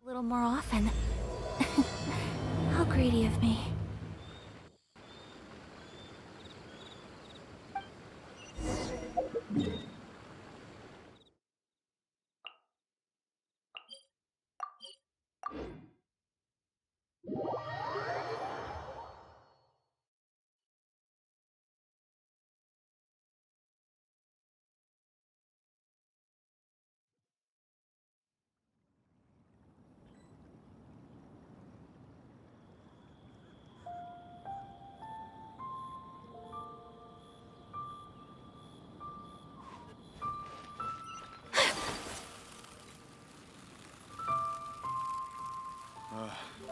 A little more often. How greedy of me.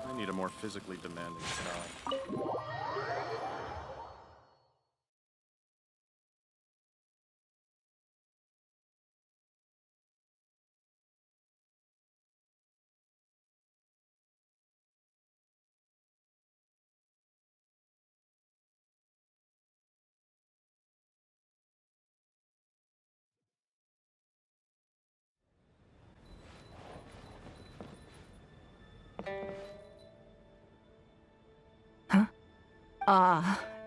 I need a more physically demanding style.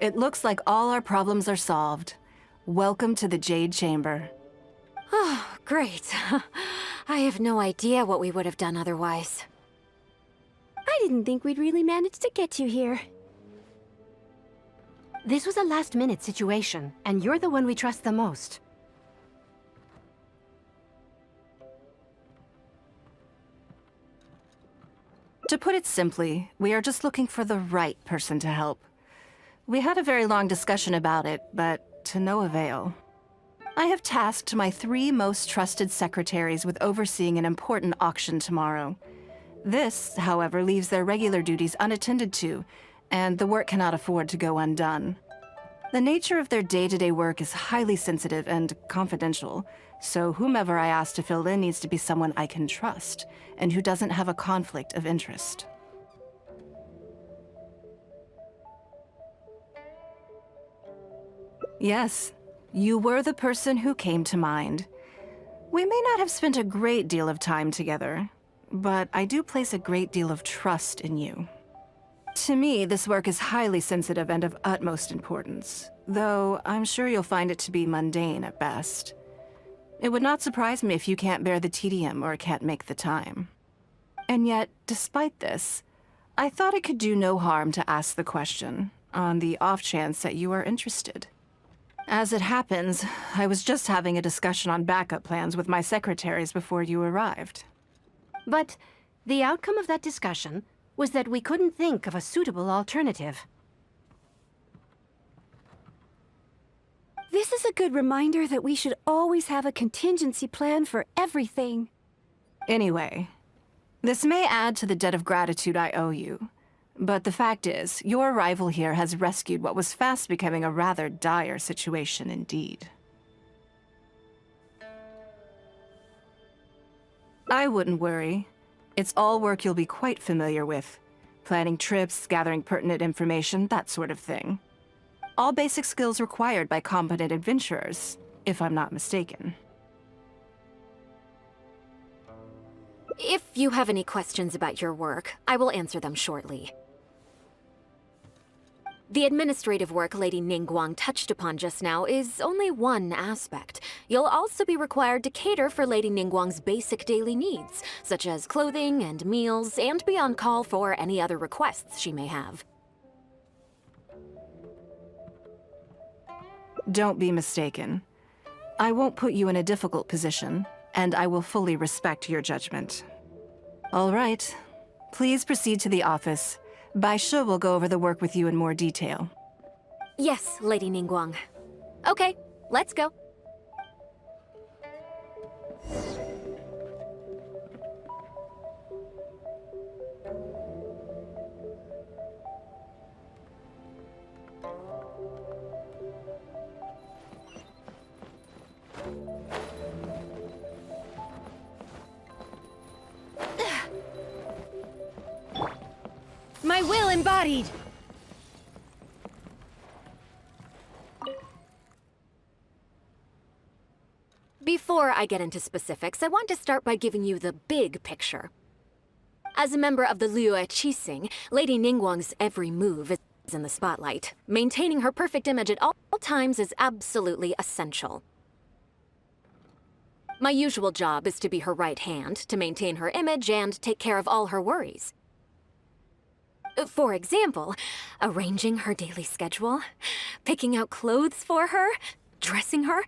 It looks like all our problems are solved. Welcome to the Jade Chamber. Oh, great. I have no idea what we would have done otherwise. I didn't think we'd really manage to get you here. This was a last-minute situation, and you're the one we trust the most. To put it simply, we are just looking for the right person to help. We had a very long discussion about it, but to no avail. I have tasked my 3 most trusted secretaries with overseeing an important auction tomorrow. This, however, leaves their regular duties unattended to, and the work cannot afford to go undone. The nature of their day-to-day work is highly sensitive and confidential, so whomever I ask to fill in needs to be someone I can trust, and who doesn't have a conflict of interest. Yes, you were the person who came to mind. We may not have spent a great deal of time together, but I do place a great deal of trust in you. To me, this work is highly sensitive and of utmost importance, though I'm sure you'll find it to be mundane at best. It would not surprise me if you can't bear the tedium or can't make the time. And yet, despite this, I thought it could do no harm to ask the question, on the off chance that you are interested. As it happens, I was just having a discussion on backup plans with my secretaries before you arrived. But the outcome of that discussion was that we couldn't think of a suitable alternative. This is a good reminder that we should always have a contingency plan for everything. Anyway, this may add to the debt of gratitude I owe you. But the fact is, your arrival here has rescued what was fast becoming a rather dire situation indeed. I wouldn't worry. It's all work you'll be quite familiar with. Planning trips, gathering pertinent information, that sort of thing. All basic skills required by competent adventurers, if I'm not mistaken. If you have any questions about your work, I will answer them shortly. The administrative work Lady Ningguang touched upon just now is only one aspect. You'll also be required to cater for Lady Ningguang's basic daily needs, such as clothing and meals, and be on call for any other requests she may have. Don't be mistaken. I won't put you in a difficult position, and I will fully respect your judgment. All right. Please proceed to the office. Bai Shi will go over the work with you in more detail. Yes, Lady Ningguang. Okay, let's go. My will embodied! Before I get into specifics, I want to start by giving you the big picture. As a member of the Liyue Qixing, Lady Ningguang's every move is in the spotlight. Maintaining her perfect image at all times is absolutely essential. My usual job is to be her right hand, to maintain her image and take care of all her worries. For example, arranging her daily schedule, picking out clothes for her, dressing her,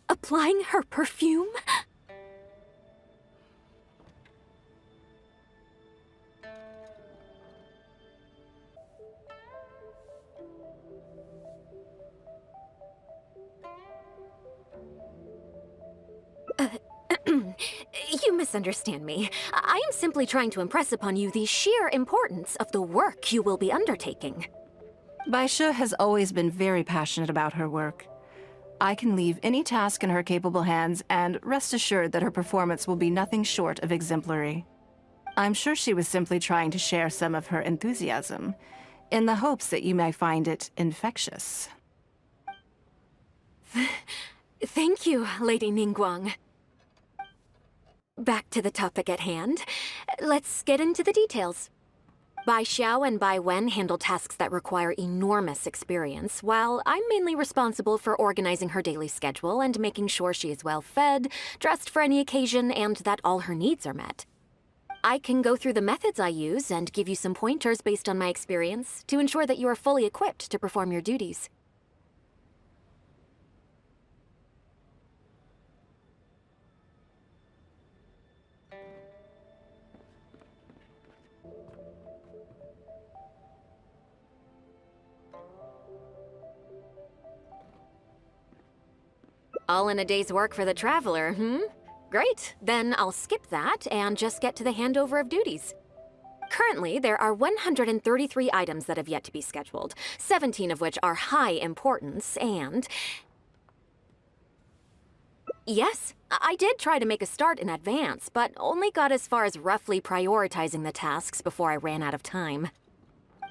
applying her perfume. You misunderstand me. I am simply trying to impress upon you the sheer importance of the work you will be undertaking. Baisha has always been very passionate about her work. I can leave any task in her capable hands and rest assured that her performance will be nothing short of exemplary. I'm sure she was simply trying to share some of her enthusiasm, in the hopes that you may find it infectious. Thank you, Lady Ningguang. Back to the topic at hand. Let's get into the details. Bai Xiao and Bai Wen handle tasks that require enormous experience, while I'm mainly responsible for organizing her daily schedule and making sure she is well fed, dressed for any occasion, and that all her needs are met. I can go through the methods I use and give you some pointers based on my experience to ensure that you are fully equipped to perform your duties. All in a day's work for the traveler, Great, then I'll skip that and just get to the handover of duties. Currently, there are 133 items that have yet to be scheduled, 17 of which are high importance, and... Yes, I did try to make a start in advance, but only got as far as roughly prioritizing the tasks before I ran out of time.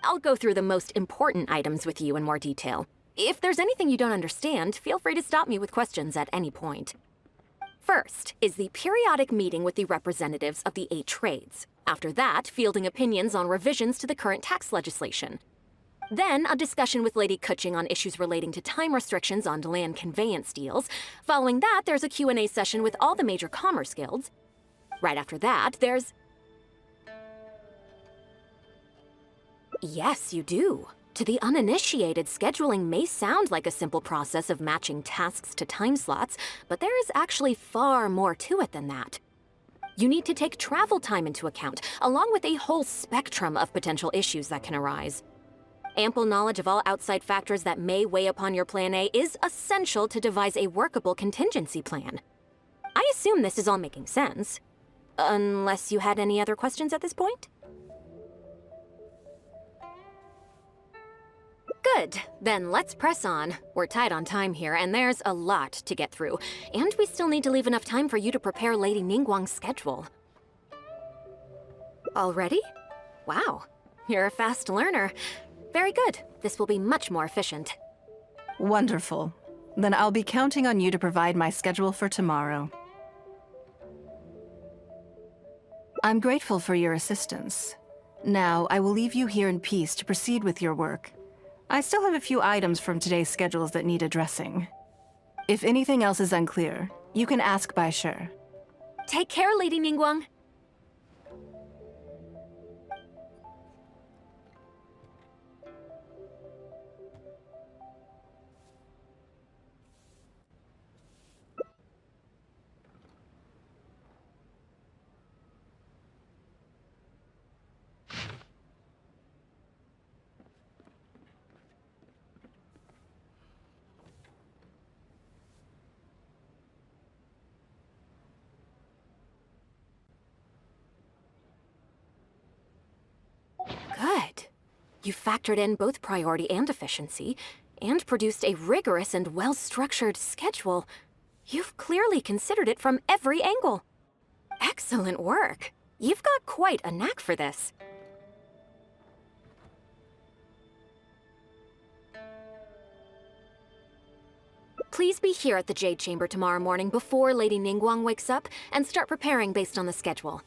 I'll go through the most important items with you in more detail. If there's anything you don't understand, feel free to stop me with questions at any point. First is the periodic meeting with the representatives of the 8 trades. After that, fielding opinions on revisions to the current tax legislation. Then, a discussion with Lady Kuching on issues relating to time restrictions on land conveyance deals. Following that, there's a Q&A session with all the major commerce guilds. Right after that, there's... Yes, you do. To the uninitiated, scheduling may sound like a simple process of matching tasks to time slots, but there is actually far more to it than that. You need to take travel time into account, along with a whole spectrum of potential issues that can arise. Ample knowledge of all outside factors that may weigh upon your Plan A is essential to devise a workable contingency plan. I assume this is all making sense. Unless you had any other questions at this point? Good. Then let's press on. We're tight on time here, and there's a lot to get through. And we still need to leave enough time for you to prepare Lady Ningguang's schedule. Already? Wow. You're a fast learner. Very good. This will be much more efficient. Wonderful. Then I'll be counting on you to provide my schedule for tomorrow. I'm grateful for your assistance. Now, I will leave you here in peace to proceed with your work. I still have a few items from today's schedules that need addressing. If anything else is unclear, you can ask Bai Shi. Take care, Lady Ningguang. Good. You factored in both priority and efficiency, and produced a rigorous and well-structured schedule. You've clearly considered it from every angle. Excellent work. You've got quite a knack for this. Please be here at the Jade Chamber tomorrow morning before Lady Ningguang wakes up, and start preparing based on the schedule.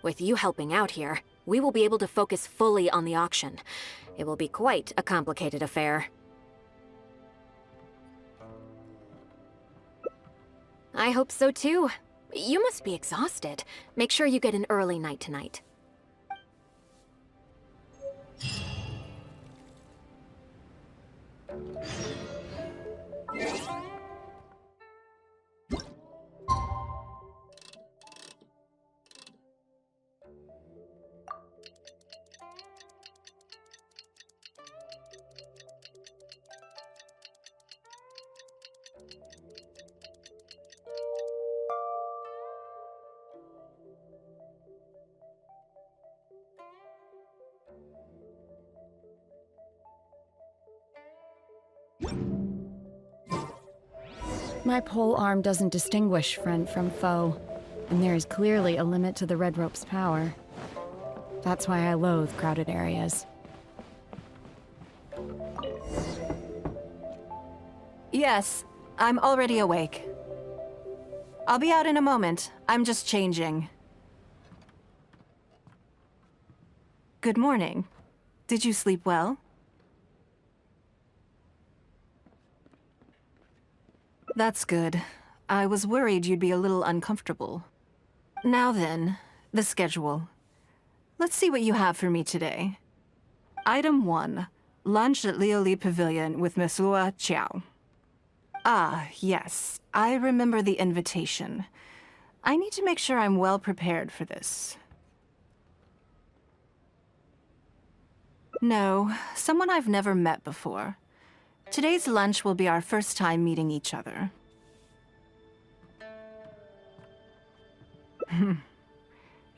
With you helping out here, we will be able to focus fully on the auction. It will be quite a complicated affair. I hope so too. You must be exhausted. Make sure you get an early night tonight. My pole arm doesn't distinguish friend from foe, and there is clearly a limit to the red rope's power. That's why I loathe crowded areas. Yes, I'm already awake. I'll be out in a moment. I'm just changing. Good morning. Did you sleep well? That's good. I was worried you'd be a little uncomfortable. Now then, the schedule. Let's see what you have for me today. Item 1. Lunch at Lioli Pavilion with Monsieur Chiao. Ah, yes. I remember the invitation. I need to make sure I'm well prepared for this. No, someone I've never met before. Today's lunch will be our first time meeting each other.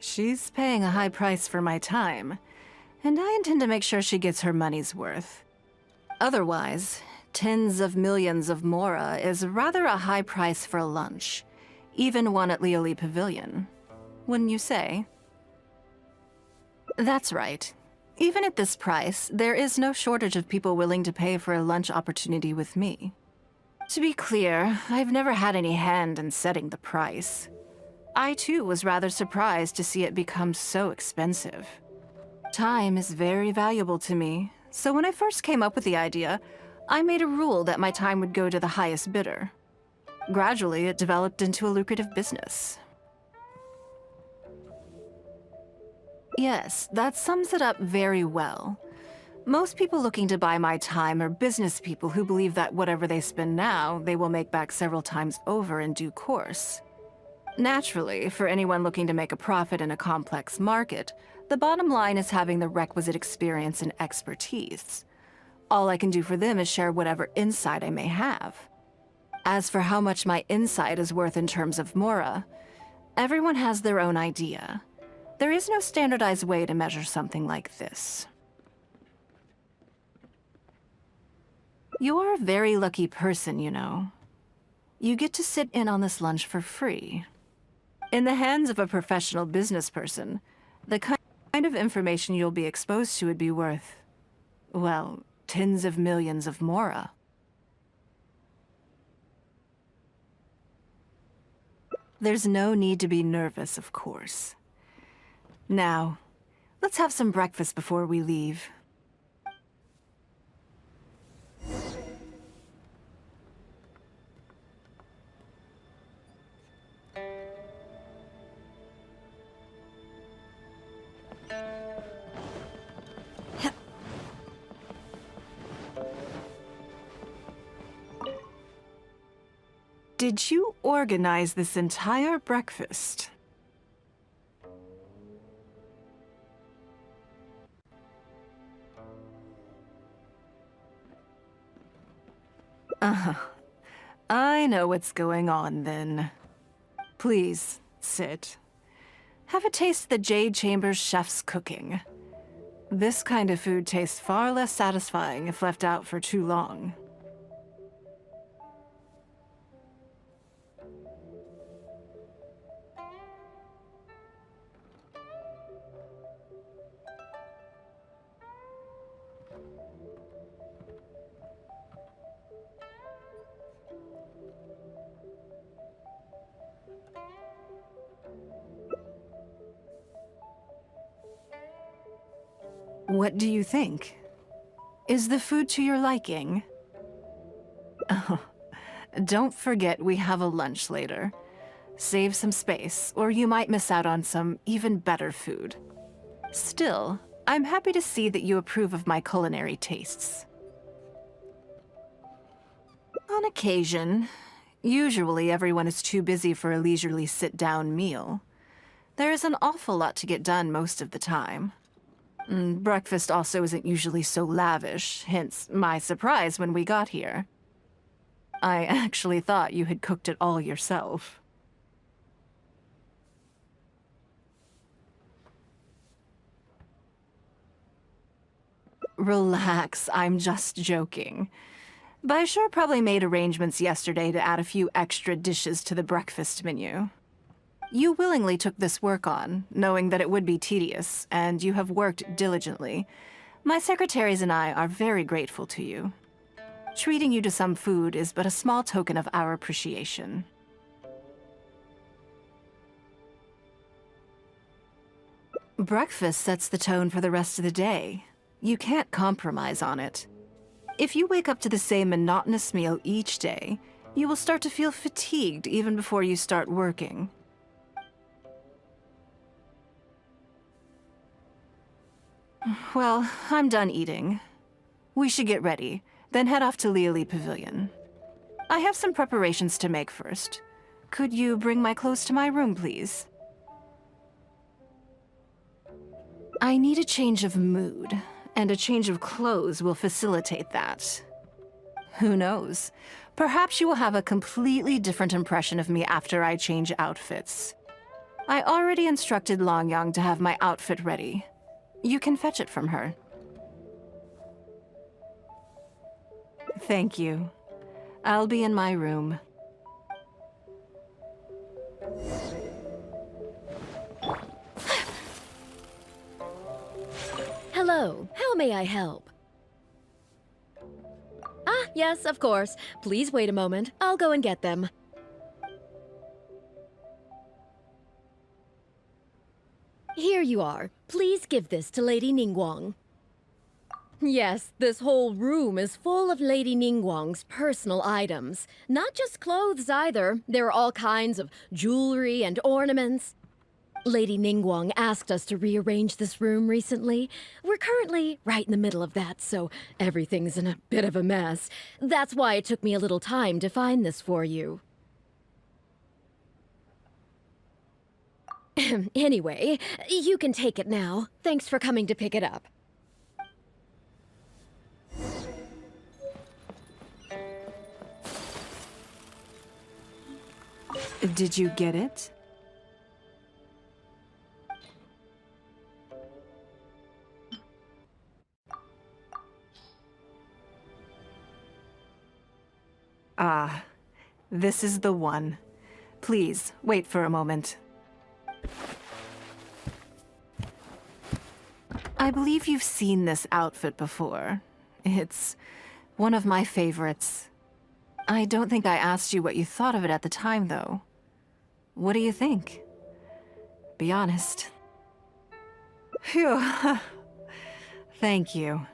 She's paying a high price for my time, and I intend to make sure she gets her money's worth. Otherwise, tens of millions of mora is rather a high price for lunch, even one at Lioli Pavilion. Wouldn't you say? That's right. Even at this price, there is no shortage of people willing to pay for a lunch opportunity with me. To be clear, I've never had any hand in setting the price. I too was rather surprised to see it become so expensive. Time is very valuable to me, so when I first came up with the idea, I made a rule that my time would go to the highest bidder. Gradually, it developed into a lucrative business. Yes, that sums it up very well. Most people looking to buy my time are business people who believe that whatever they spend now, they will make back several times over in due course. Naturally, for anyone looking to make a profit in a complex market, the bottom line is having the requisite experience and expertise. All I can do for them is share whatever insight I may have. As for how much my insight is worth in terms of mora, everyone has their own idea. There is no standardized way to measure something like this. You're a very lucky person, you know. You get to sit in on this lunch for free. In the hands of a professional business person, the kind of information you'll be exposed to would be worth, well, tens of millions of mora. There's no need to be nervous, of course. Now, let's have some breakfast before we leave. Did you organize this entire breakfast? I know what's going on then. Please, sit. Have a taste of the Jade Chamber's chef's cooking. This kind of food tastes far less satisfying if left out for too long. What do you think? Is the food to your liking? Oh, don't forget we have a lunch later. Save some space, or you might miss out on some even better food. Still, I'm happy to see that you approve of my culinary tastes. On occasion. Usually everyone is too busy for a leisurely sit-down meal. There is an awful lot to get done most of the time. Breakfast also isn't usually so lavish, hence my surprise when we got here. I actually thought you had cooked it all yourself. Relax, I'm just joking. Baishar probably made arrangements yesterday to add a few extra dishes to the breakfast menu. You willingly took this work on, knowing that it would be tedious, and you have worked diligently. My secretaries and I are very grateful to you. Treating you to some food is but a small token of our appreciation. Breakfast sets the tone for the rest of the day. You can't compromise on it. If you wake up to the same monotonous meal each day, you will start to feel fatigued even before you start working. Well, I'm done eating. We should get ready, then head off to Liali Pavilion. I have some preparations to make first. Could you bring my clothes to my room, please? I need a change of mood, and a change of clothes will facilitate that. Who knows? Perhaps you will have a completely different impression of me after I change outfits. I already instructed Longyang to have my outfit ready. You can fetch it from her. Thank you. I'll be in my room. Hello, how may I help? Ah, yes, of course. Please wait a moment. I'll go and get them. Here you are. Please give this to Lady Ningguang. Yes, this whole room is full of Lady Ningguang's personal items. Not just clothes either. There are all kinds of jewelry and ornaments. Lady Ningguang asked us to rearrange this room recently. We're currently right in the middle of that, so everything's in a bit of a mess. That's why it took me a little time to find this for you. Anyway, you can take it now. Thanks for coming to pick it up. Did you get it? Ah, this is the one. Please, wait for a moment. I believe you've seen this outfit before. It's one of my favorites. I don't think I asked you what you thought of it at the time, though. What do you think? Be honest. Phew. Thank you.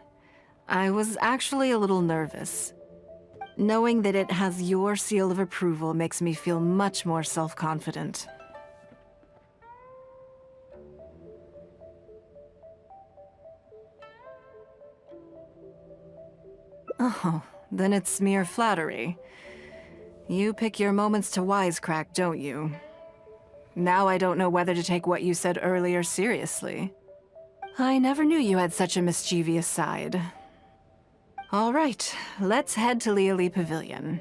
I was actually a little nervous. Knowing that it has your seal of approval makes me feel much more self-confident. Oh, then it's mere flattery. You pick your moments to wisecrack, don't you? Now I don't know whether to take what you said earlier seriously. I never knew you had such a mischievous side. All right, let's head to Liali Pavilion.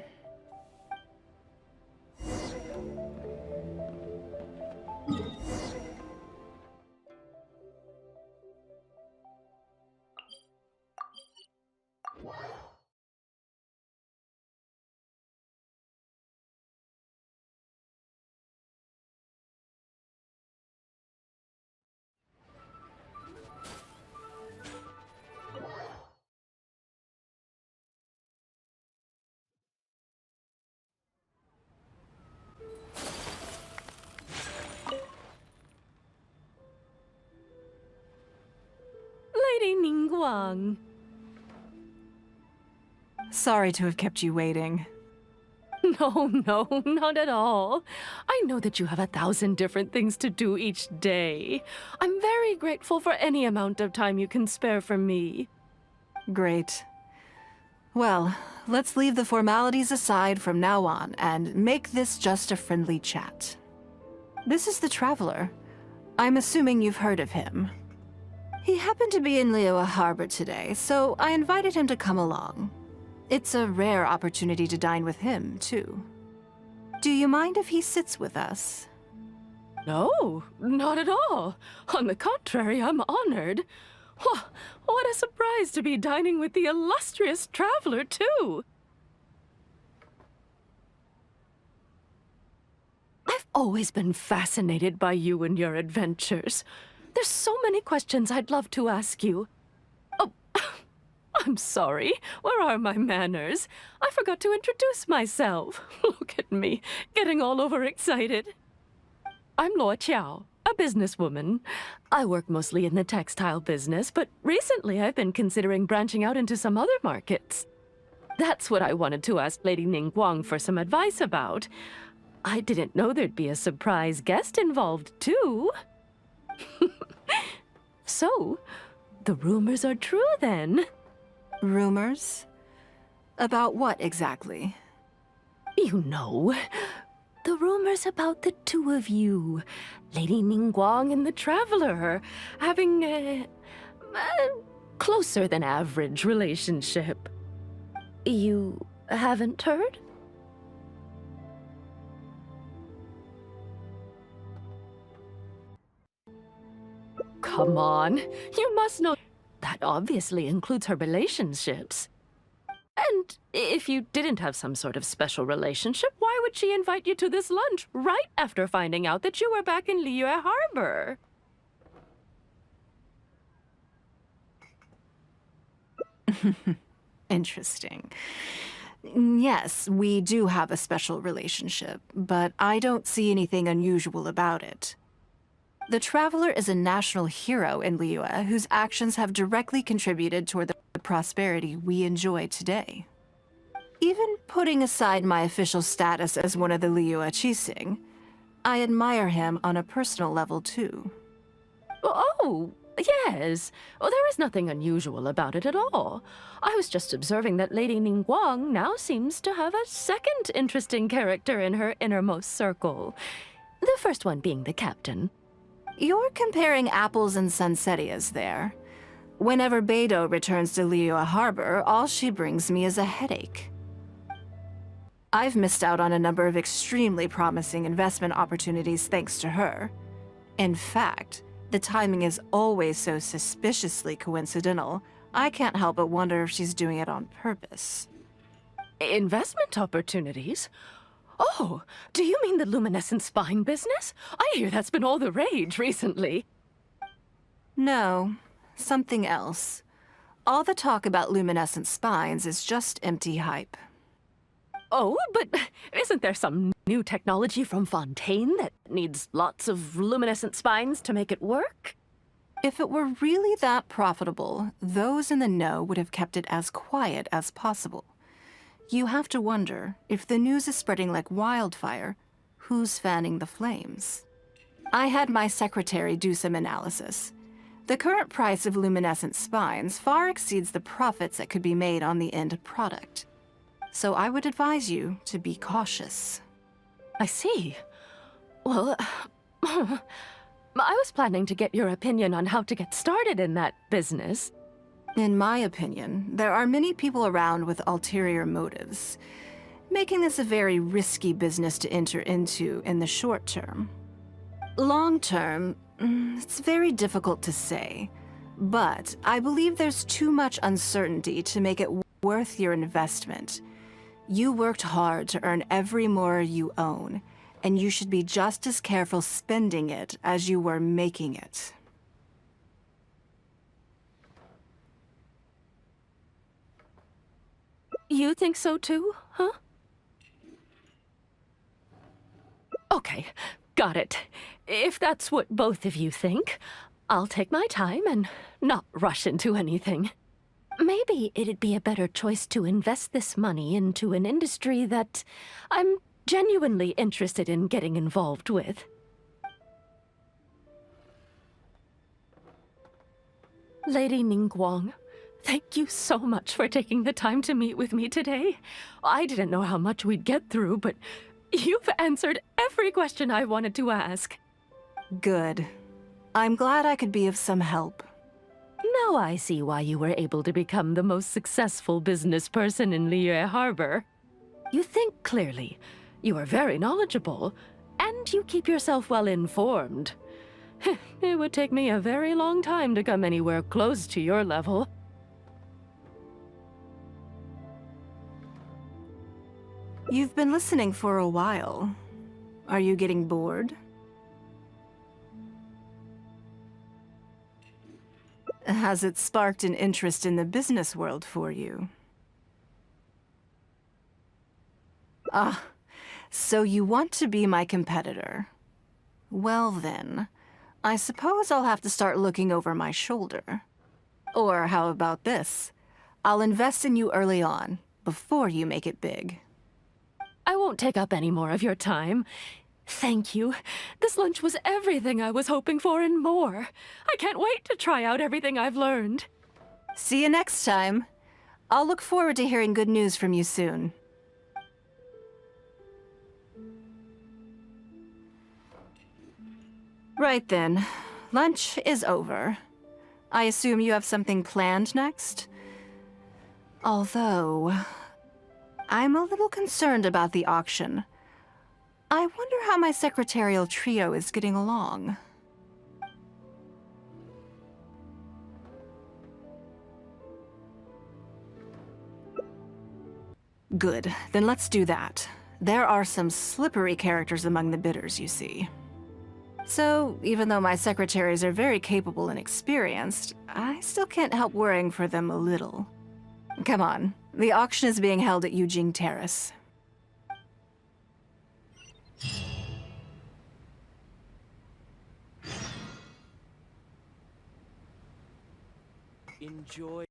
Ningguang. Sorry to have kept you waiting. No, not at all. I know that you have 1,000 different things to do each day. I'm very grateful for any amount of time you can spare for me. Great. Well, let's leave the formalities aside from now on and make this just a friendly chat. This is the Traveler. I'm assuming you've heard of him. He happened to be in Liyue Harbor today, so I invited him to come along. It's a rare opportunity to dine with him, too. Do you mind if he sits with us? No, not at all. On the contrary, I'm honored. What a surprise to be dining with the illustrious Traveler, too. I've always been fascinated by you and your adventures. There's so many questions I'd love to ask you. Oh, I'm sorry. Where are my manners? I forgot to introduce myself. Look at me, getting all overexcited. I'm Luo Qiao, a businesswoman. I work mostly in the textile business, but recently I've been considering branching out into some other markets. That's what I wanted to ask Lady Ningguang for some advice about. I didn't know there'd be a surprise guest involved, too. So, the rumors are true, then? Rumors? About what exactly? You know, the rumors about the two of you, Lady Ningguang and the Traveler, having a closer than average relationship. You haven't heard? Come on, you must know. That obviously includes her relationships. And if you didn't have some sort of special relationship, why would she invite you to this lunch right after finding out that you were back in Liyue Harbor? Interesting. Yes, we do have a special relationship, but I don't see anything unusual about it. The Traveler is a national hero in Liyue whose actions have directly contributed toward the prosperity we enjoy today. Even putting aside my official status as one of the Liyue Qixing, I admire him on a personal level too. Oh, yes. Oh, there is nothing unusual about it at all. I was just observing that Lady Ningguang now seems to have a second interesting character in her innermost circle. The first one being the captain. You're comparing apples and sunsettias there. Whenever Beidou returns to Liyue Harbor, all she brings me is a headache. I've missed out on a number of extremely promising investment opportunities thanks to her. In fact, the timing is always so suspiciously coincidental, I can't help but wonder if she's doing it on purpose. Investment opportunities? Oh, do you mean the luminescent spine business? I hear that's been all the rage recently. No, something else. All the talk about luminescent spines is just empty hype. Oh, but isn't there some new technology from Fontaine that needs lots of luminescent spines to make it work? If it were really that profitable, those in the know would have kept it as quiet as possible. You have to wonder, if the news is spreading like wildfire, who's fanning the flames? I had my secretary do some analysis. The current price of luminescent spines far exceeds the profits that could be made on the end product. So I would advise you to be cautious. I see. Well, I was planning to get your opinion on how to get started in that business. In my opinion, there are many people around with ulterior motives, making this a very risky business to enter into in the short term. Long term, it's very difficult to say, but I believe there's too much uncertainty to make it worth your investment. You worked hard to earn every more you own, and you should be just as careful spending it as you were making it. You think so too, huh? Okay, got it. If that's what both of you think, I'll take my time and not rush into anything. maybe it'd be a better choice to invest this money into an industry that I'm genuinely interested in getting involved with. Lady Ningguang, thank you so much for taking the time to meet with me today. I didn't know how much we'd get through, but you've answered every question I wanted to ask. Good. I'm glad I could be of some help. Now I see why you were able to become the most successful business person in Liyue Harbor. You think clearly, you are very knowledgeable, and you keep yourself well informed. It would take me a very long time to come anywhere close to your level. You've been listening for a while. Are you getting bored? Has it sparked an interest in the business world for you? Ah, so you want to be my competitor. Well then, I suppose I'll have to start looking over my shoulder. Or how about this? I'll invest in you early on, before you make it big. I won't take up any more of your time. Thank you. This lunch was everything I was hoping for and more. I can't wait to try out everything I've learned. See you next time. I'll look forward to hearing good news from you soon. Right then. Lunch is over. I assume you have something planned next? Although, I'm a little concerned about the auction. I wonder how my secretarial trio is getting along. Good, then let's do that. There are some slippery characters among the bidders, you see. So, even though my secretaries are very capable and experienced, I still can't help worrying for them a little. Come on, the auction is being held at Yujing Terrace. Enjoy.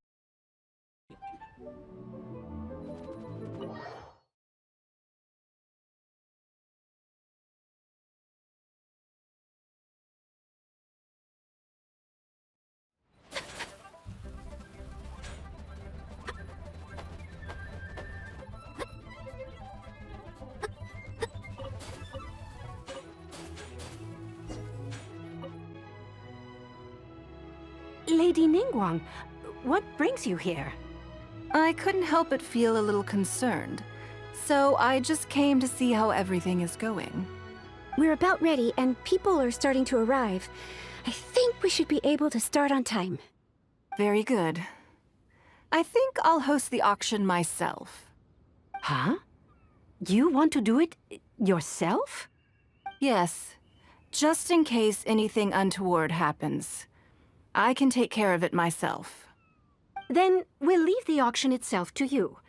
Lady Ningguang, what brings you here? I couldn't help but feel a little concerned, so I just came to see how everything is going. We're about ready, and people are starting to arrive. I think we should be able to start on time. Very good. I think I'll host the auction myself. Huh? You want to do it yourself? Yes, just in case anything untoward happens. I can take care of it myself. Then we'll leave the auction itself to you.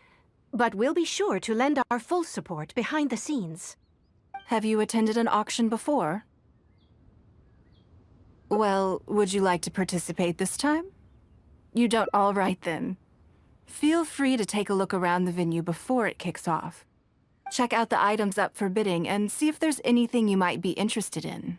But we'll be sure to lend our full support behind the scenes. Have you attended an auction before? Well, would you like to participate this time? You don't? All right then. Feel free to take a look around the venue before it kicks off. Check out the items up for bidding and see if there's anything you might be interested in.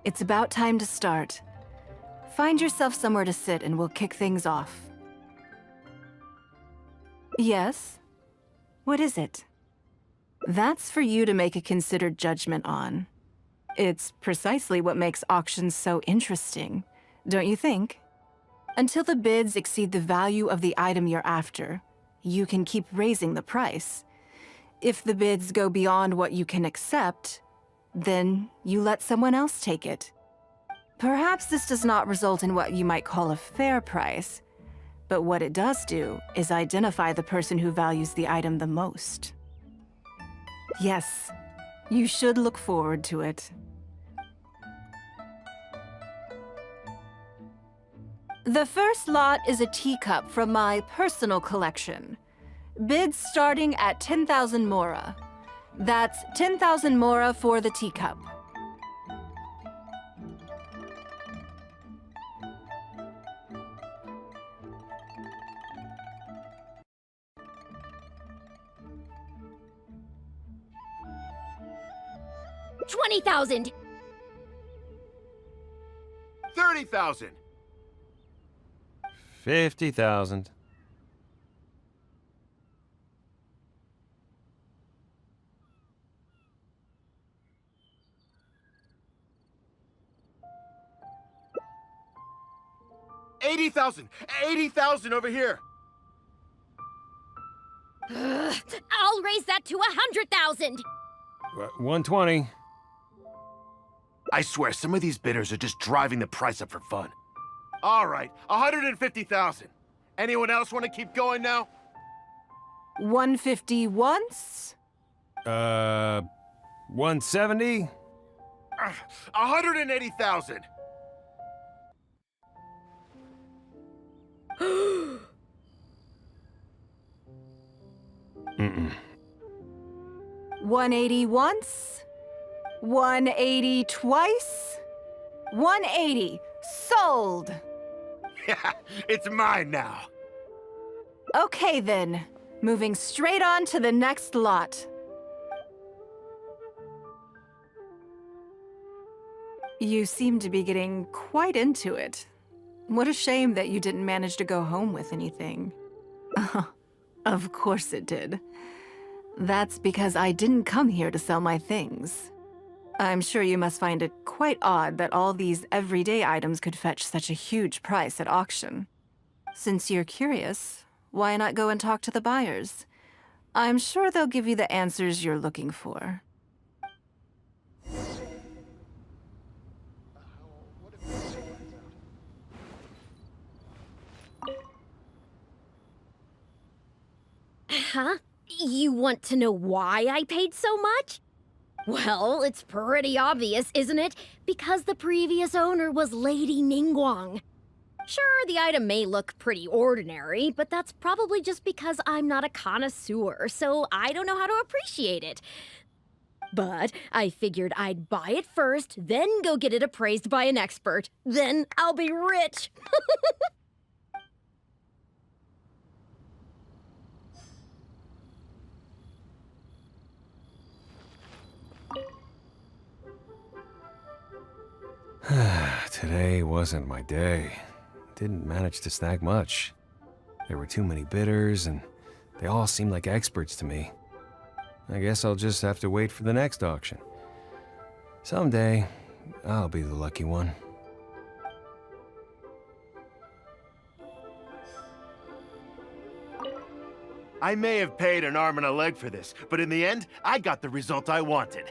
It's about time to start. Find yourself somewhere to sit and we'll kick things off. Yes? What is it? That's for you to make a considered judgment on. It's precisely what makes auctions so interesting, don't you think? Until the bids exceed the value of the item you're after, you can keep raising the price. If the bids go beyond what you can accept, then you let someone else take it. Perhaps this does not result in what you might call a fair price, but what it does do is identify the person who values the item the most. Yes, you should look forward to it. The first lot is a teacup from my personal collection. Bids starting at 10,000 mora. That's 10,000 mora for the teacup. $20,000! 30,000! 50,000. $80,000 over here. I'll raise that to 100,000! 120. I swear, some of these bidders are just driving the price up for fun. All right, 150,000. Anyone else want to keep going now? 150 once? 170? 180,000. Mm-mm. 180 once? 180 twice? 180. Sold! Yeah, it's mine now. Okay then. Moving straight on to the next lot. You seem to be getting quite into it. What a shame that you didn't manage to go home with anything. Of course it did. That's because I didn't come here to sell my things. I'm sure you must find it quite odd that all these everyday items could fetch such a huge price at auction. Since you're curious, why not go and talk to the buyers? I'm sure they'll give you the answers you're looking for. Huh? You want to know why I paid so much? Well, it's pretty obvious, isn't it? Because the previous owner was Lady Ningguang. Sure, the item may look pretty ordinary, but that's probably just because I'm not a connoisseur, so I don't know how to appreciate it. But I figured I'd buy it first, then go get it appraised by an expert. Then I'll be rich. Today wasn't my day. Didn't manage to snag much. There were too many bidders, and they all seemed like experts to me. I guess I'll just have to wait for the next auction. Someday, I'll be the lucky one. I may have paid an arm and a leg for this, but in the end, I got the result I wanted.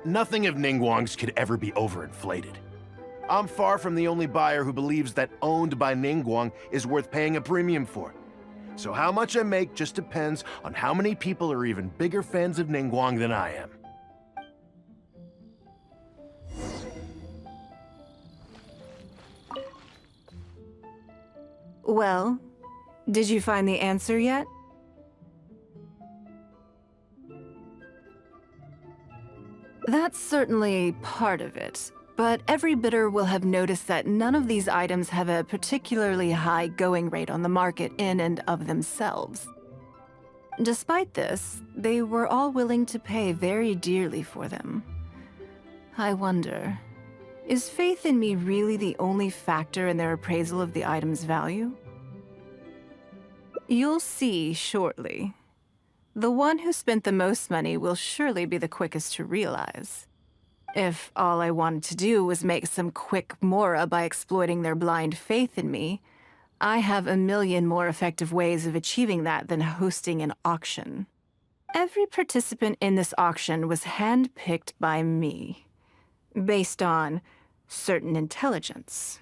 Nothing of Ningguang's could ever be overinflated. I'm far from the only buyer who believes that owned by Ningguang is worth paying a premium for. So how much I make just depends on how many people are even bigger fans of Ningguang than I am. Well, did you find the answer yet? That's certainly part of it, but every bidder will have noticed that none of these items have a particularly high going rate on the market in and of themselves. Despite this, they were all willing to pay very dearly for them. I wonder, is faith in me really the only factor in their appraisal of the item's value? You'll see shortly. The one who spent the most money will surely be the quickest to realize. If all I wanted to do was make some quick mora by exploiting their blind faith in me, I have a million more effective ways of achieving that than hosting an auction. Every participant in this auction was handpicked by me, based on certain intelligence.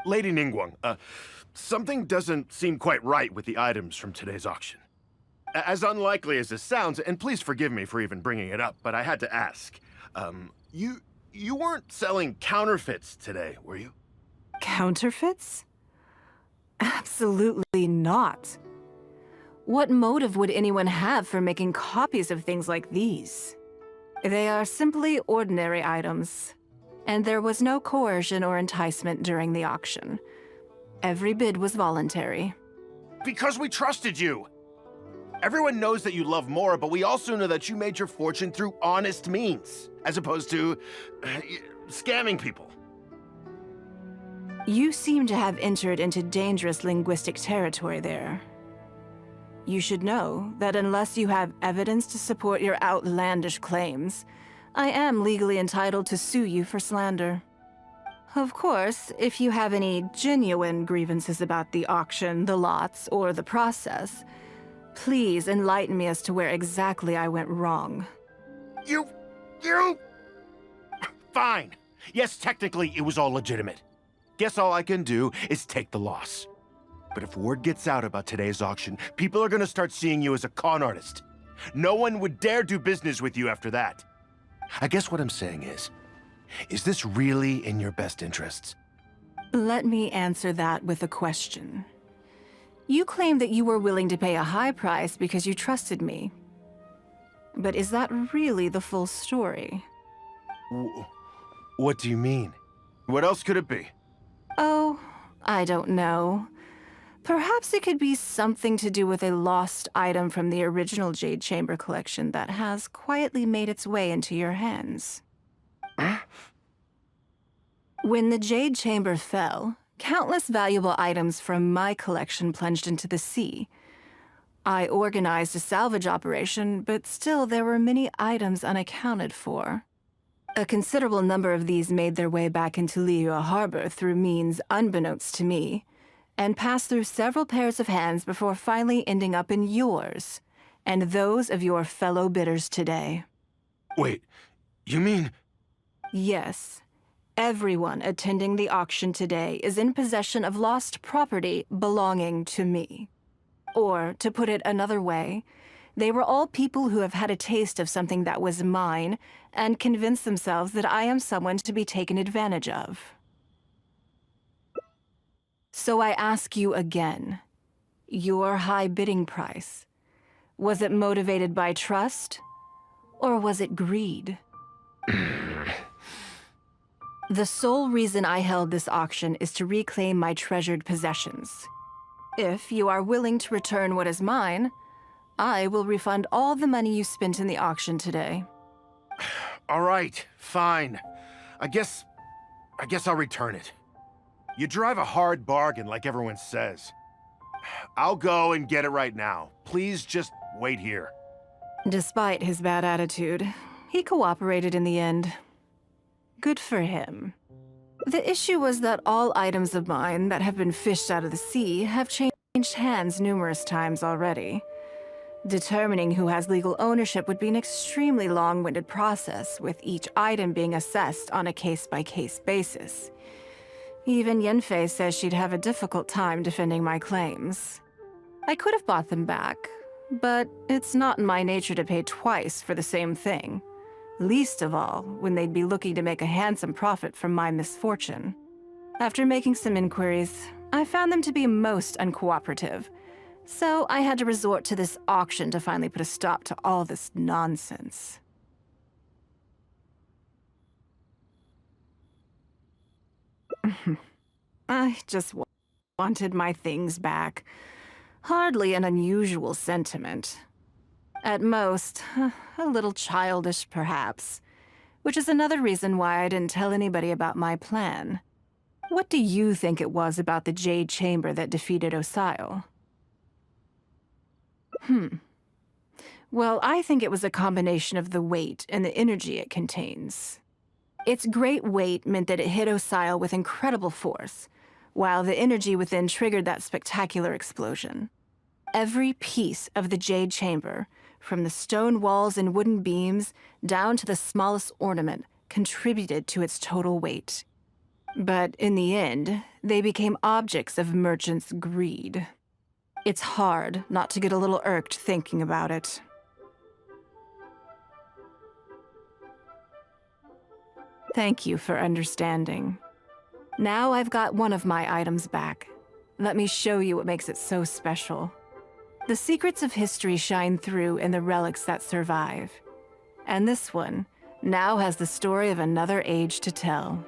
Lady Ningguang, something doesn't seem quite right with the items from today's auction. As unlikely as this sounds, and please forgive me for even bringing it up, but I had to ask. You weren't selling counterfeits today, were you? Counterfeits? Absolutely not. What motive would anyone have for making copies of things like these? They are simply ordinary items, and there was no coercion or enticement during the auction. Every bid was voluntary. Because we trusted you! Everyone knows that you love Mora, but we also know that you made your fortune through honest means, as opposed to scamming people. You seem to have entered into dangerous linguistic territory there. You should know that unless you have evidence to support your outlandish claims, I am legally entitled to sue you for slander. Of course, if you have any genuine grievances about the auction, the lots, or the process, please enlighten me as to where exactly I went wrong. You... Fine. Yes, technically it was all legitimate. Guess all I can do is take the loss. But if word gets out about today's auction, people are gonna start seeing you as a con artist. No one would dare do business with you after that. I guess what I'm saying is this really in your best interests? Let me answer that with a question. You claim that you were willing to pay a high price because you trusted me. But is that really the full story? What do you mean? What else could it be? Oh, I don't know. Perhaps it could be something to do with a lost item from the original Jade Chamber collection that has quietly made its way into your hands. When the Jade Chamber fell, countless valuable items from my collection plunged into the sea. I organized a salvage operation, but still there were many items unaccounted for. A considerable number of these made their way back into Liyue Harbor through means unbeknownst to me, and passed through several pairs of hands before finally ending up in yours, and those of your fellow bidders today. Wait, you mean... Yes. Everyone attending the auction today is in possession of lost property belonging to me. Or, to put it another way, they were all people who have had a taste of something that was mine and convinced themselves that I am someone to be taken advantage of. So I ask you again, your high bidding price, was it motivated by trust, or was it greed? The sole reason I held this auction is to reclaim my treasured possessions. If you are willing to return what is mine, I will refund all the money you spent in the auction today. All right, fine. I guess I'll return it. You drive a hard bargain like everyone says. I'll go and get it right now. Please just wait here. Despite his bad attitude, he cooperated in the end. Good for him. The issue was that all items of mine that have been fished out of the sea have changed hands numerous times already. Determining who has legal ownership would be an extremely long-winded process, with each item being assessed on a case-by-case basis. Even Yanfei says she'd have a difficult time defending my claims. I could have bought them back, but it's not in my nature to pay twice for the same thing. Least of all, when they'd be looking to make a handsome profit from my misfortune. After making some inquiries, I found them to be most uncooperative, so I had to resort to this auction to finally put a stop to all this nonsense. I just wanted my things back. Hardly an unusual sentiment. At most, a little childish, perhaps. Which is another reason why I didn't tell anybody about my plan. What do you think it was about the Jade Chamber that defeated Osile? Well, I think it was a combination of the weight and the energy it contains. Its great weight meant that it hit Osile with incredible force, while the energy within triggered that spectacular explosion. Every piece of the Jade Chamber, from the stone walls and wooden beams down to the smallest ornament, contributed to its total weight. But in the end, they became objects of merchants' greed. It's hard not to get a little irked thinking about it. Thank you for understanding. Now I've got one of my items back. Let me show you what makes it so special. The secrets of history shine through in the relics that survive. And this one now has the story of another age to tell.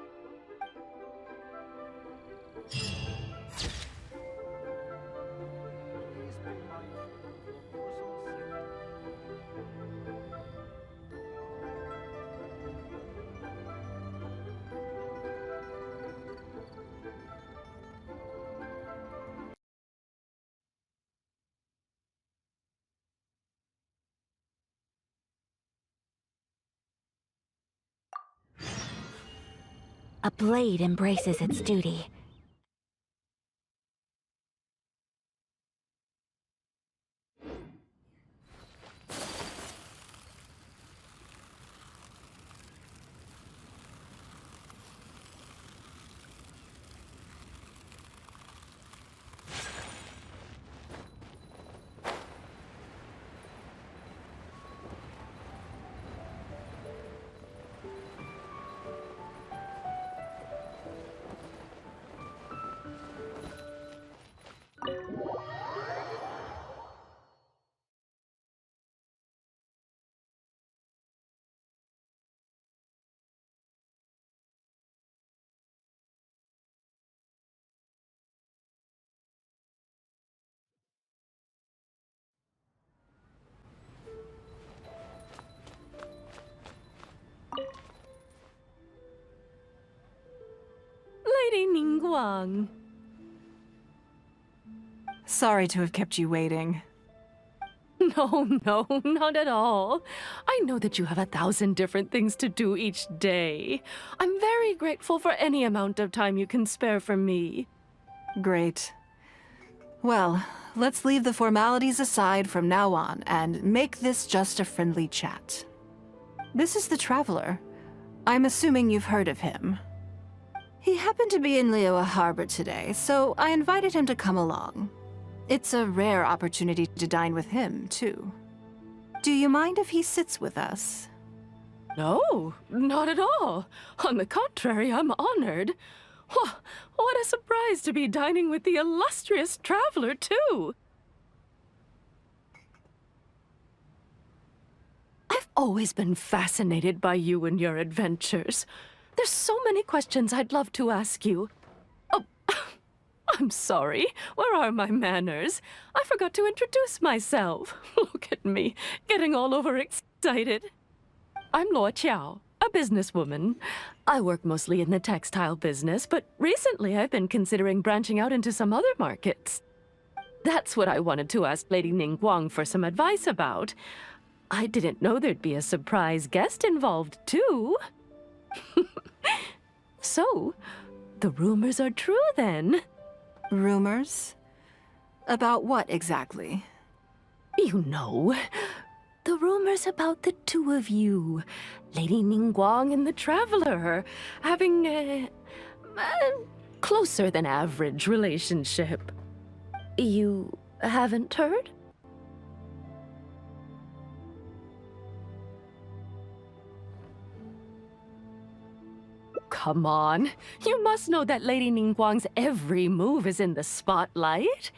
A blade embraces its duty. Lady Ningguang. Sorry to have kept you waiting. No, not at all. I know that you have 1,000 different things to do each day. I'm very grateful for any amount of time you can spare for me. Great. Well, let's leave the formalities aside from now on and make this just a friendly chat. This is the Traveler. I'm assuming you've heard of him. He happened to be in Liyue Harbor today, so I invited him to come along. It's a rare opportunity to dine with him, too. Do you mind if he sits with us? No, not at all. On the contrary, I'm honored. What a surprise to be dining with the illustrious Traveler, too. I've always been fascinated by you and your adventures. There's so many questions I'd love to ask you. Oh, I'm sorry. Where are my manners? I forgot to introduce myself. Look at me, getting all overexcited. I'm Luo Qiao, a businesswoman. I work mostly in the textile business, but recently I've been considering branching out into some other markets. That's what I wanted to ask Lady Ningguang for some advice about. I didn't know there'd be a surprise guest involved, too. So, the rumors are true, then? Rumors? About what, exactly? You know, the rumors about the two of you, Lady Ningguang and the Traveler, having a closer than average relationship. You haven't heard? Come on. You must know that Lady Ningguang's every move is in the spotlight.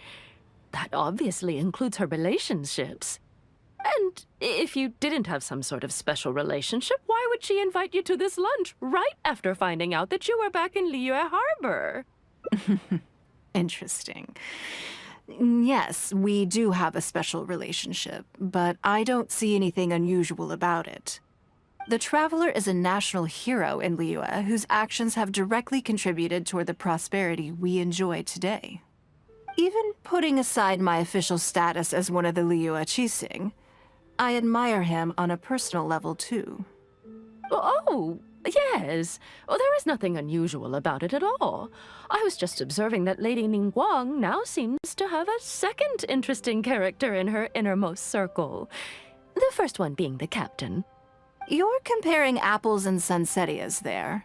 That obviously includes her relationships. And if you didn't have some sort of special relationship, why would she invite you to this lunch right after finding out that you were back in Liyue Harbor? Interesting. Yes, we do have a special relationship, but I don't see anything unusual about it. The Traveler is a national hero in Liyue whose actions have directly contributed toward the prosperity we enjoy today. Even putting aside my official status as one of the Liyue Qixing, I admire him on a personal level too. Oh, Yes. Oh, there is nothing unusual about it at all. I was just observing that Lady Ningguang now seems to have a second interesting character in her innermost circle. The first one being the captain. You're comparing apples and sunsettias there.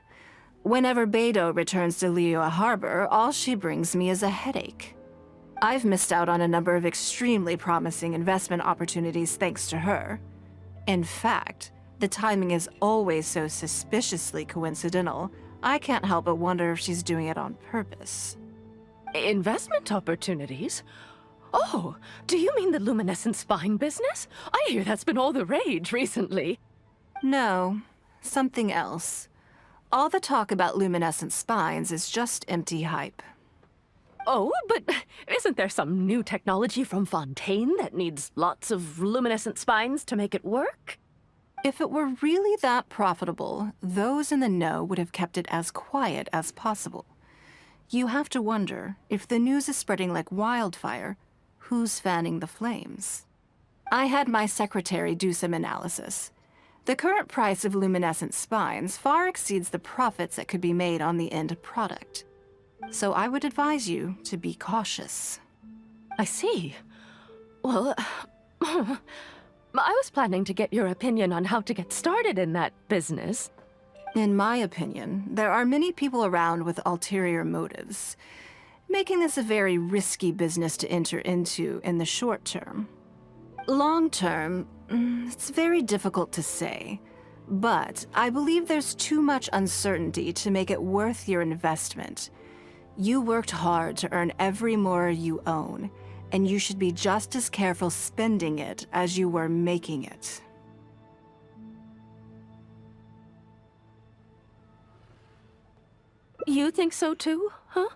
Whenever Beidou returns to Liyue Harbor, all she brings me is a headache. I've missed out on a number of extremely promising investment opportunities thanks to her. In fact, the timing is always so suspiciously coincidental, I can't help but wonder if she's doing it on purpose. Investment opportunities? Oh, do you mean the luminescent spine business? I hear that's been all the rage recently. No, something else. All the talk about luminescent spines is just empty hype. Oh, but isn't there some new technology from Fontaine that needs lots of luminescent spines to make it work? If it were really that profitable, those in the know would have kept it as quiet as possible. You have to wonder, if the news is spreading like wildfire, who's fanning the flames? I had my secretary do some analysis. The current price of luminescent spines far exceeds the profits that could be made on the end product. So I would advise you to be cautious. I see. Well, I was planning to get your opinion on how to get started in that business. In my opinion, there are many people around with ulterior motives, making this a very risky business to enter into in the short term. Long term, it's very difficult to say, but I believe there's too much uncertainty to make it worth your investment. You worked hard to earn every more you own, and you should be just as careful spending it as you were making it. You think so too, huh?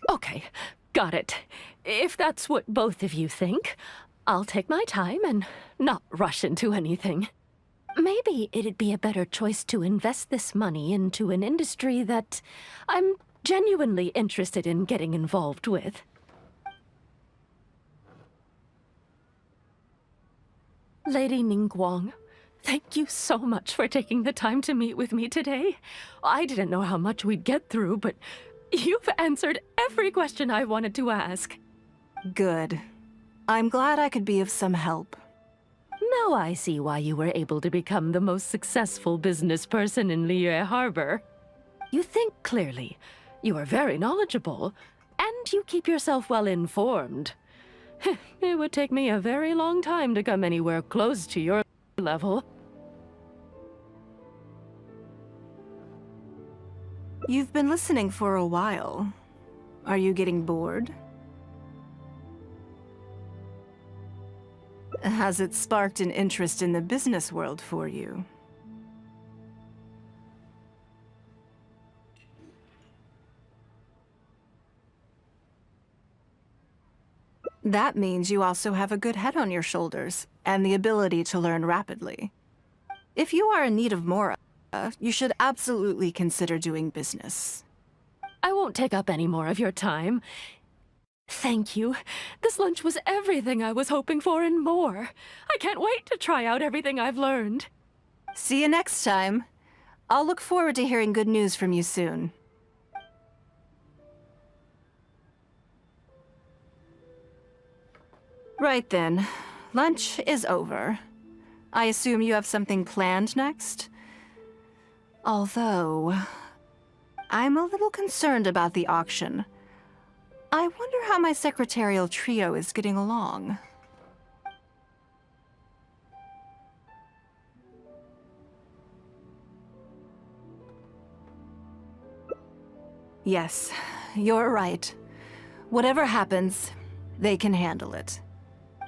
Okay, got it. If that's what both of you think, I'll take my time and not rush into anything. Maybe it'd be a better choice to invest this money into an industry that I'm genuinely interested in getting involved with. Lady Ningguang, thank you so much for taking the time to meet with me today. I didn't know how much we'd get through, but you've answered every question I wanted to ask. Good. I'm glad I could be of some help. Now I see why you were able to become the most successful business person in Liyue Harbor. You think clearly, you are very knowledgeable, and you keep yourself well informed. It would take me a very long time to come anywhere close to your level. You've been listening for a while. Are you getting bored? Has it sparked an interest in the business world for you? That means you also have a good head on your shoulders, and the ability to learn rapidly. If you are in need of more, you should absolutely consider doing business. I won't take up any more of your time. Thank you. This lunch was everything I was hoping for and more. I can't wait to try out everything I've learned. See you next time. I'll look forward to hearing good news from you soon. Right then. Lunch is over. I assume you have something planned next? Although, I'm a little concerned about the auction. I wonder how my secretarial trio is getting along. Yes, you're right. Whatever happens, they can handle it.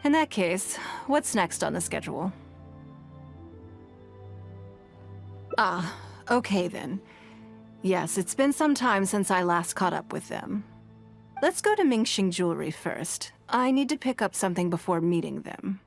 In that case, what's next on the schedule? Ah, okay then. Yes, it's been some time since I last caught up with them. Let's go to Mingxing Jewelry first. I need to pick up something before meeting them.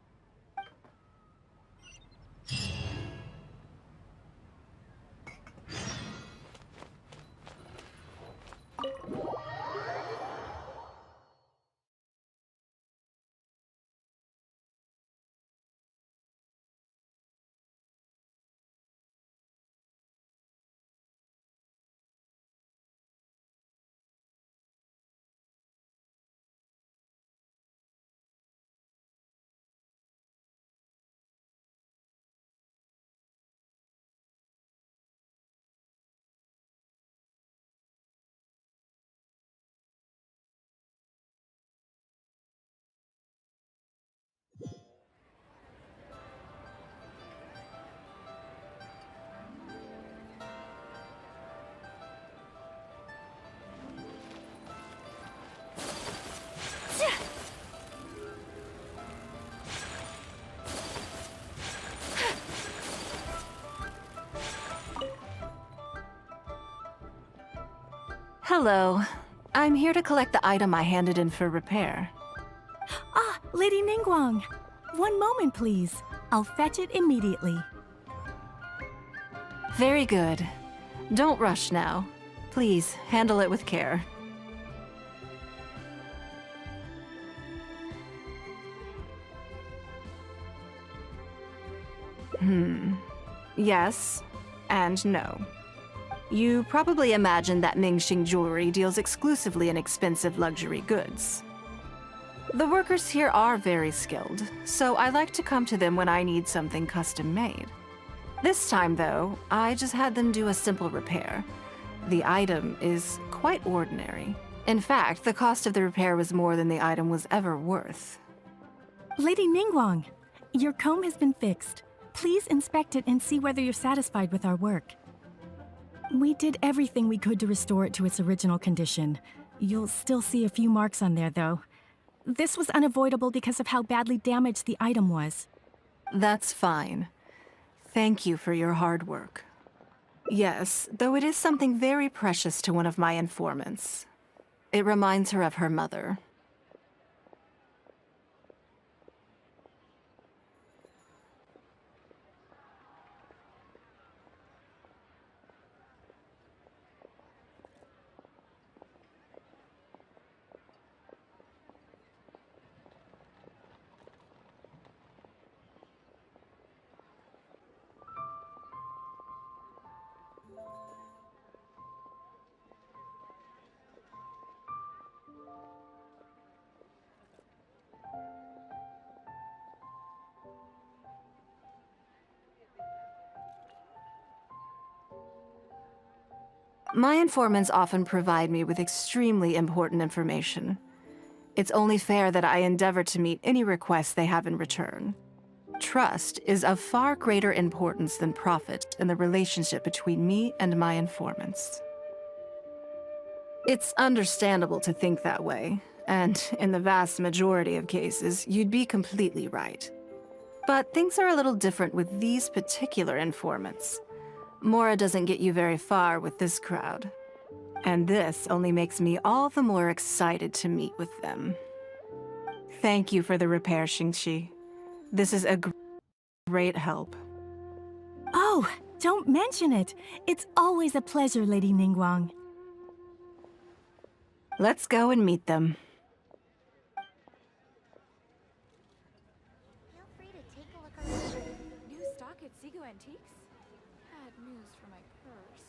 Hello. I'm here to collect the item I handed in for repair. Ah, Lady Ningguang. One moment, please. I'll fetch it immediately. Very good. Don't rush now. Please, handle it with care. Yes, and no. You probably imagine that Mingxing Jewelry deals exclusively in expensive luxury goods. The workers here are very skilled, so I like to come to them when I need something custom-made. This time, though, I just had them do a simple repair. The item is quite ordinary. In fact, the cost of the repair was more than the item was ever worth. Lady Ningguang, your comb has been fixed. Please inspect it and see whether you're satisfied with our work. We did everything we could to restore it to its original condition. You'll still see a few marks on there, though. This was unavoidable because of how badly damaged the item was. That's fine. Thank you for your hard work. Yes, though it is something very precious to one of my informants. It reminds her of her mother. My informants often provide me with extremely important information. It's only fair that I endeavor to meet any requests they have in return. Trust is of far greater importance than profit in the relationship between me and my informants. It's understandable to think that way, and in the vast majority of cases, you'd be completely right. But things are a little different with these particular informants. Mora doesn't get you very far with this crowd. And this only makes me all the more excited to meet with them. Thank you for the repair, Xingqi. This is a great help. Oh, don't mention it. It's always a pleasure, Lady Ningguang. Let's go and meet them. Feel free to take a look around. New stock at Sigu Antiques? Bad news for my purse.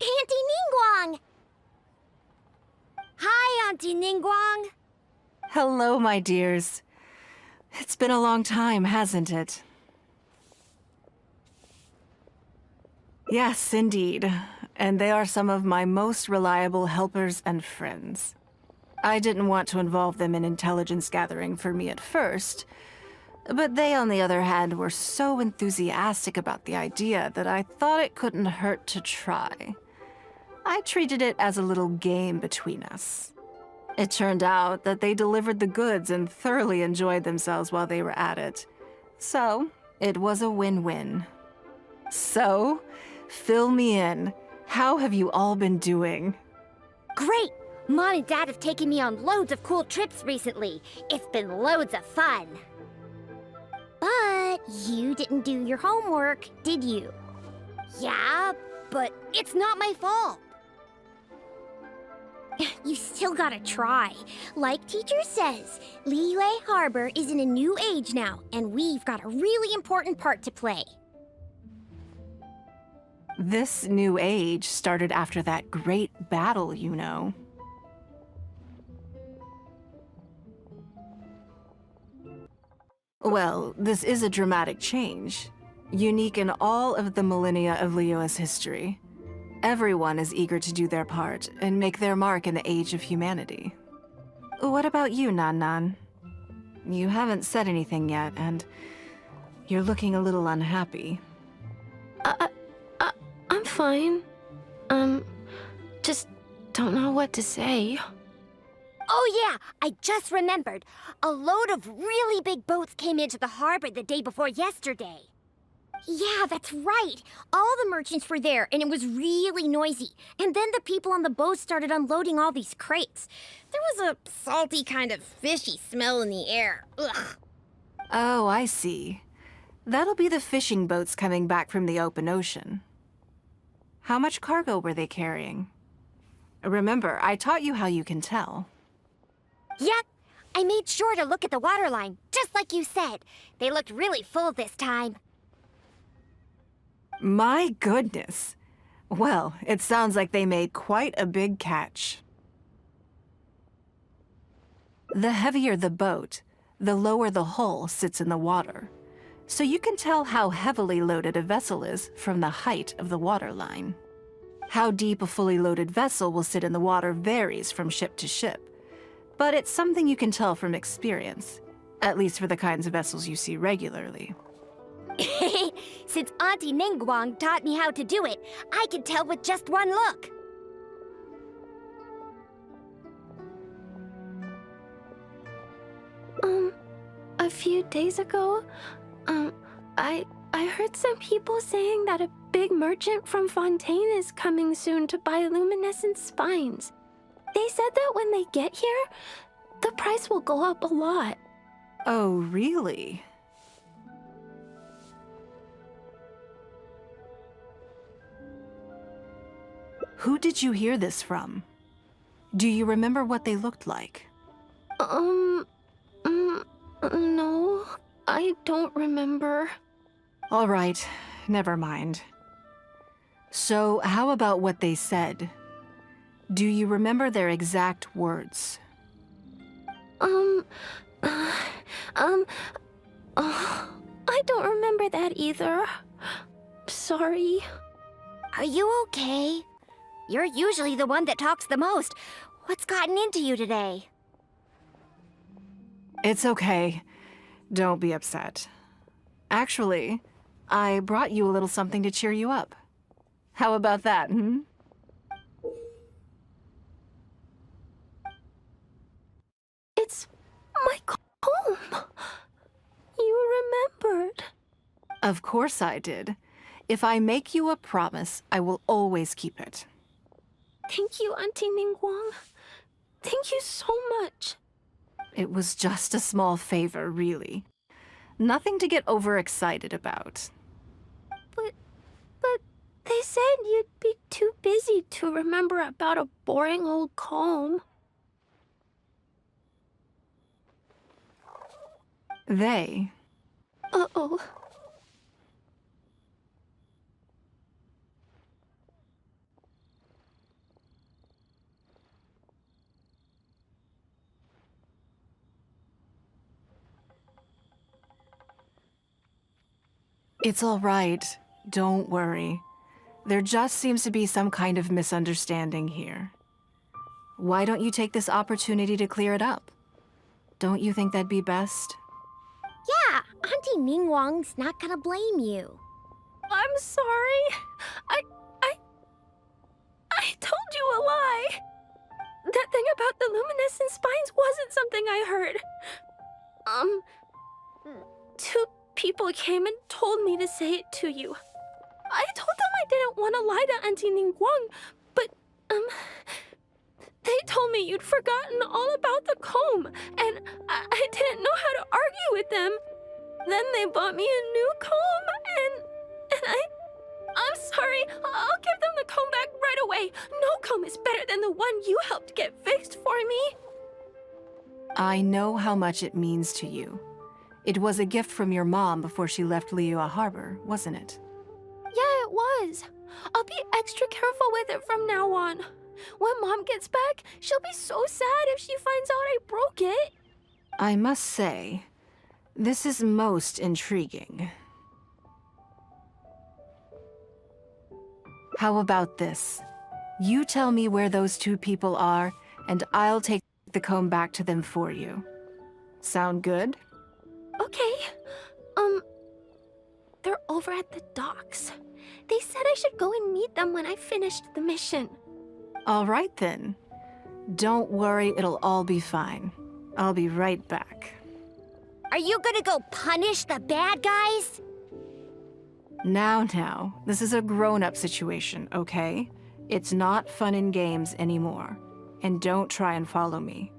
Auntie Ningguang! Hi, Auntie Ningguang! Hello, my dears. It's been a long time, hasn't it? Yes, indeed. And they are some of my most reliable helpers and friends. I didn't want to involve them in intelligence gathering for me at first, but they, on the other hand, were so enthusiastic about the idea that I thought it couldn't hurt to try. I treated it as a little game between us. It turned out that they delivered the goods and thoroughly enjoyed themselves while they were at it. So, it was a win-win. So, fill me in. How have you all been doing? Great! Mom and Dad have taken me on loads of cool trips recently. It's been loads of fun. But you didn't do your homework, did you? Yeah, but it's not my fault. You still gotta try. Like teacher says, Liyue Harbor is in a new age now, and we've got a really important part to play. This new age started after that great battle, you know. Well, this is a dramatic change, unique in all of the millennia of Liyue's history. Everyone is eager to do their part and make their mark in the age of humanity. What about you, Nan Nan? You haven't said anything yet, and you're looking a little unhappy. I'm fine. Just don't know what to say. Oh yeah, I just remembered. A load of really big boats came into the harbor the day before yesterday. Yeah, that's right. All the merchants were there, and it was really noisy. And then the people on the boat started unloading all these crates. There was a salty kind of fishy smell in the air. Ugh. Oh, I see. That'll be the fishing boats coming back from the open ocean. How much cargo were they carrying? Remember, I taught you how you can tell. Yep, I made sure to look at the waterline, just like you said. They looked really full this time. My goodness. Well, it sounds like they made quite a big catch. The heavier the boat, the lower the hull sits in the water. So you can tell how heavily loaded a vessel is from the height of the waterline. How deep a fully loaded vessel will sit in the water varies from ship to ship. But it's something you can tell from experience, at least for the kinds of vessels you see regularly. Since Auntie Ningguang taught me how to do it, I can tell with just one look. A few days ago, I heard some people saying that a big merchant from Fontaine is coming soon to buy luminescent spines. They said that when they get here, the price will go up a lot. Oh, really? Who did you hear this from? Do you remember what they looked like? No, I don't remember. All right, never mind. So, how about what they said? Do you remember their exact words? I don't remember that either. Sorry. Are you okay? You're usually the one that talks the most. What's gotten into you today? It's okay. Don't be upset. Actually, I brought you a little something to cheer you up. How about that, hmm? It's my comb. You remembered. Of course I did. If I make you a promise, I will always keep it. Thank you, Auntie Ningguang. Thank you so much. It was just a small favor, really. Nothing to get overexcited about. But they said you'd be too busy to remember about a boring old comb. They? Uh-oh. It's all right. Don't worry. There just seems to be some kind of misunderstanding here. Why don't you take this opportunity to clear it up? Don't you think that'd be best? Yeah, Auntie Ningguang's not gonna blame you. I'm sorry. I told you a lie. That thing about the luminescent spines wasn't something I heard. Two people came and told me to say it to you. I told them I didn't want to lie to Auntie Ningguang, but, they told me you'd forgotten all about the comb, and I didn't know how to argue with them. Then they bought me a new comb, and I'm sorry. I'll give them the comb back right away. No comb is better than the one you helped get fixed for me. I know how much it means to you. It was a gift from your mom before she left Liyue Harbor, wasn't it? Yeah, it was. I'll be extra careful with it from now on. When Mom gets back, she'll be so sad if she finds out I broke it. I must say, this is most intriguing. How about this? You tell me where those two people are, and I'll take the comb back to them for you. Sound good? Okay. They're over at the docks. They said I should go and meet them when I finished the mission. All right then. Don't worry, it'll all be fine. I'll be right back. Are you gonna go punish the bad guys? Now, this is a grown-up situation, okay? It's not fun and games anymore. And don't try and follow me.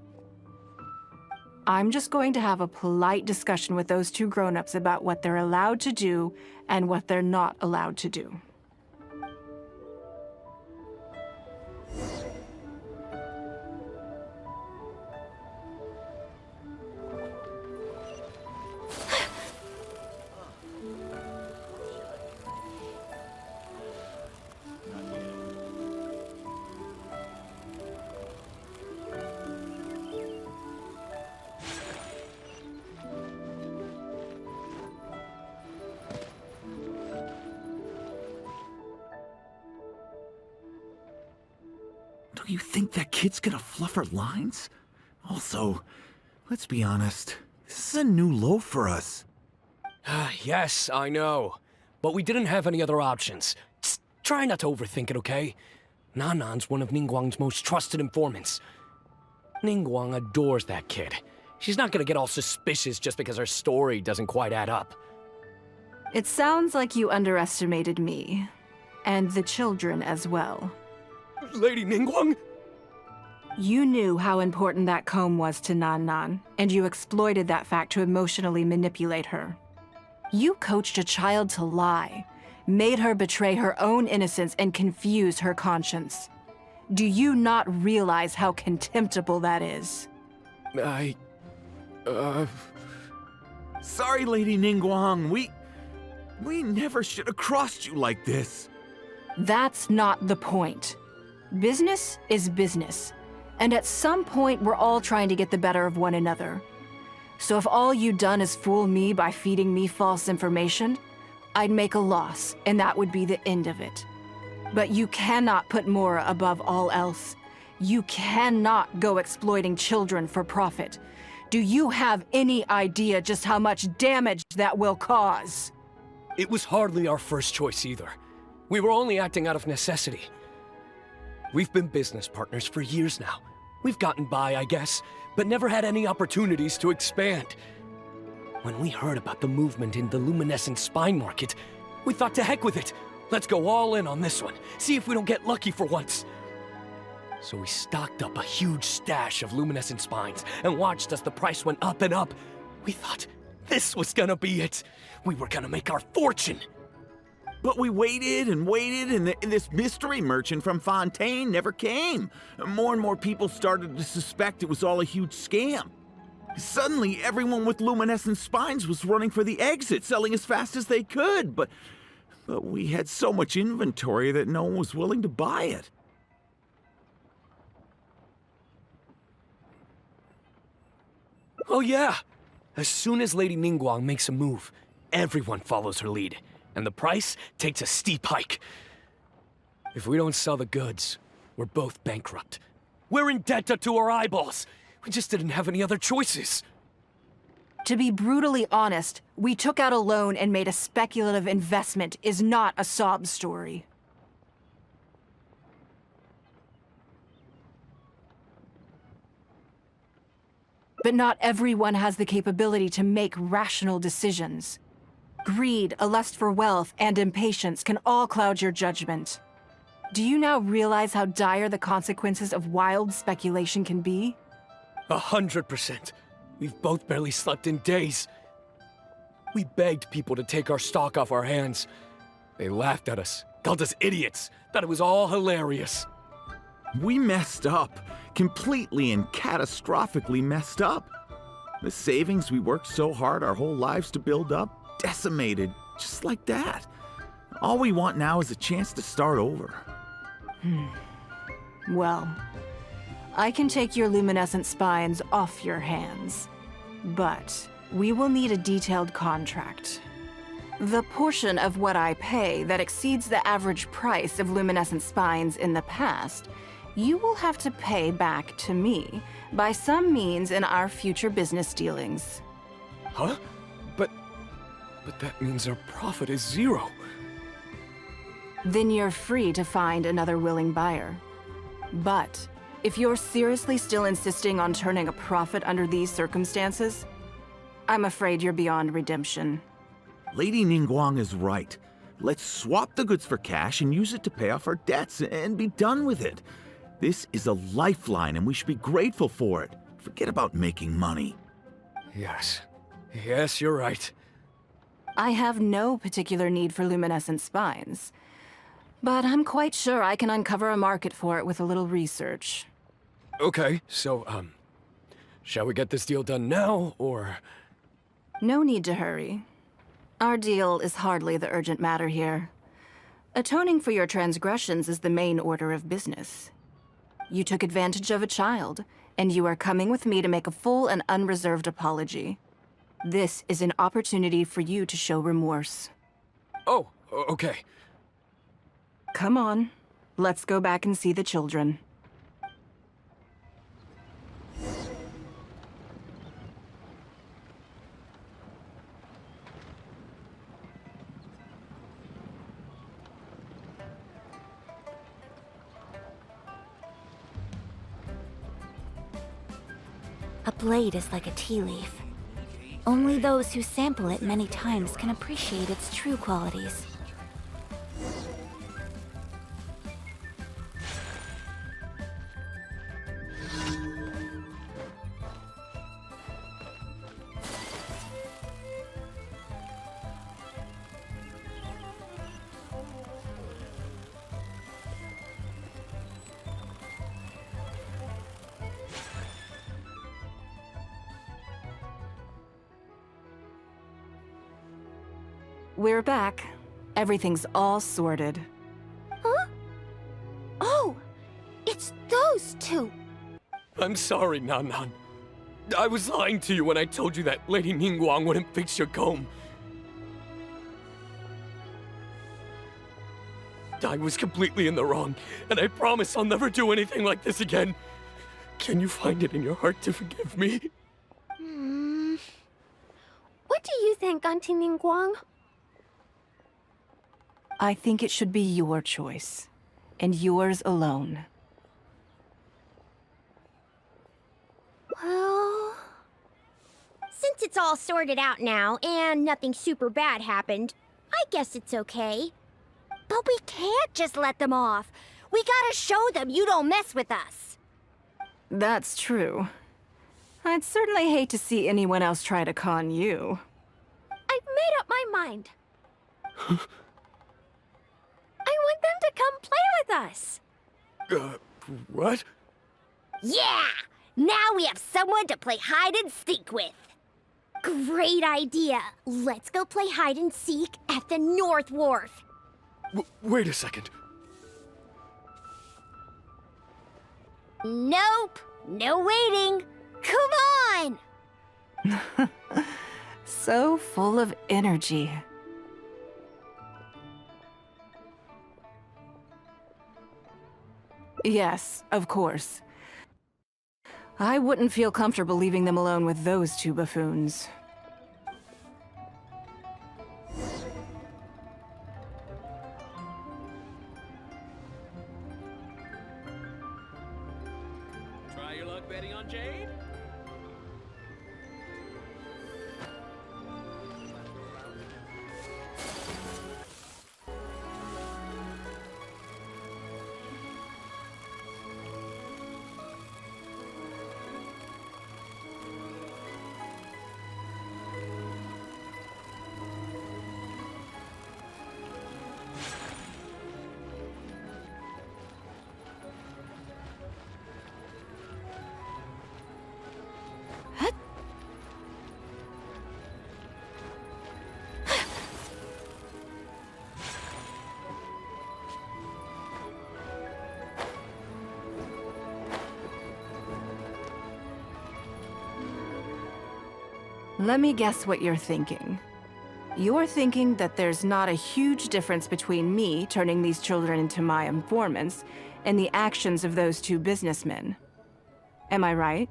I'm just going to have a polite discussion with those two grown-ups about what they're allowed to do and what they're not allowed to do. Do you think that kid's gonna fluff her lines? Also, let's be honest, this is a new low for us. Yes, I know. But we didn't have any other options. Just try not to overthink it, okay? Nanan's one of Ningguang's most trusted informants. Ningguang adores that kid. She's not gonna get all suspicious just because her story doesn't quite add up. It sounds like you underestimated me. And the children as well. Lady Ningguang? You knew how important that comb was to Nan, and you exploited that fact to emotionally manipulate her. You coached a child to lie, made her betray her own innocence and confuse her conscience. Do you not realize how contemptible that is? Sorry, Lady Ningguang, we never should have crossed you like this. That's not the point. Business is business, and at some point we're all trying to get the better of one another. So if all you've done is fool me by feeding me false information, I'd make a loss, and that would be the end of it. But you cannot put Mora above all else. You cannot go exploiting children for profit. Do you have any idea just how much damage that will cause? It was hardly our first choice either. We were only acting out of necessity. We've been business partners for years now. We've gotten by, I guess, but never had any opportunities to expand. When we heard about the movement in the luminescent spine market, we thought to heck with it. Let's go all in on this one, see if we don't get lucky for once. So we stocked up a huge stash of luminescent spines and watched as the price went up and up. We thought this was gonna be it. We were gonna make our fortune. But we waited and waited, and this mystery merchant from Fontaine never came. More and more people started to suspect it was all a huge scam. Suddenly, everyone with luminescent spines was running for the exit, selling as fast as they could, but we had so much inventory that no one was willing to buy it. Oh yeah! As soon as Lady Ningguang makes a move, everyone follows her lead. And the price takes a steep hike. If we don't sell the goods, we're both bankrupt. We're in debt up to our eyeballs. We just didn't have any other choices. To be brutally honest, we took out a loan and made a speculative investment is not a sob story. But not everyone has the capability to make rational decisions. Greed, a lust for wealth, and impatience can all cloud your judgment. Do you now realize how dire the consequences of wild speculation can be? 100%. We've both barely slept in days. We begged people to take our stock off our hands. They laughed at us, called us idiots, thought it was all hilarious. We messed up. Completely and catastrophically messed up. The savings we worked so hard our whole lives to build up, decimated, just like that. All we want now is a chance to start over. Well, I can take your luminescent spines off your hands, but we will need a detailed contract. The portion of what I pay that exceeds the average price of luminescent spines in the past, you will have to pay back to me by some means in our future business dealings. Huh? But that means our profit is 0. Then you're free to find another willing buyer. But if you're seriously still insisting on turning a profit under these circumstances, I'm afraid you're beyond redemption. Lady Ningguang is right. Let's swap the goods for cash and use it to pay off our debts and be done with it. This is a lifeline and we should be grateful for it. Forget about making money. Yes. Yes, you're right. I have no particular need for luminescent spines, but I'm quite sure I can uncover a market for it with a little research. Okay, so, shall we get this deal done now, or...? No need to hurry. Our deal is hardly the urgent matter here. Atoning for your transgressions is the main order of business. You took advantage of a child, and you are coming with me to make a full and unreserved apology. This is an opportunity for you to show remorse. Oh, okay. Come on, let's go back and see the children. A blade is like a tea leaf. Only those who sample it many times can appreciate its true qualities. We're back. Everything's all sorted. Huh? Oh! It's those two! I'm sorry, Nan. I was lying to you when I told you that Lady Ningguang wouldn't fix your comb. I was completely in the wrong, and I promise I'll never do anything like this again. Can you find it in your heart to forgive me? What do you think, Auntie Ningguang? I think it should be your choice, and yours alone. Well... Since it's all sorted out now, and nothing super bad happened, I guess it's okay. But we can't just let them off. We gotta show them you don't mess with us. That's true. I'd certainly hate to see anyone else try to con you. I've made up my mind. I want them to come play with us. What? Yeah! Now we have someone to play hide and seek with. Great idea. Let's go play hide and seek at the North Wharf. Wait a second. Nope. No waiting. Come on! So full of energy. Yes, of course. I wouldn't feel comfortable leaving them alone with those two buffoons. Try your luck betting on Jade? Let me guess what you're thinking. You're thinking that there's not a huge difference between me turning these children into my informants and the actions of those two businessmen. Am I right?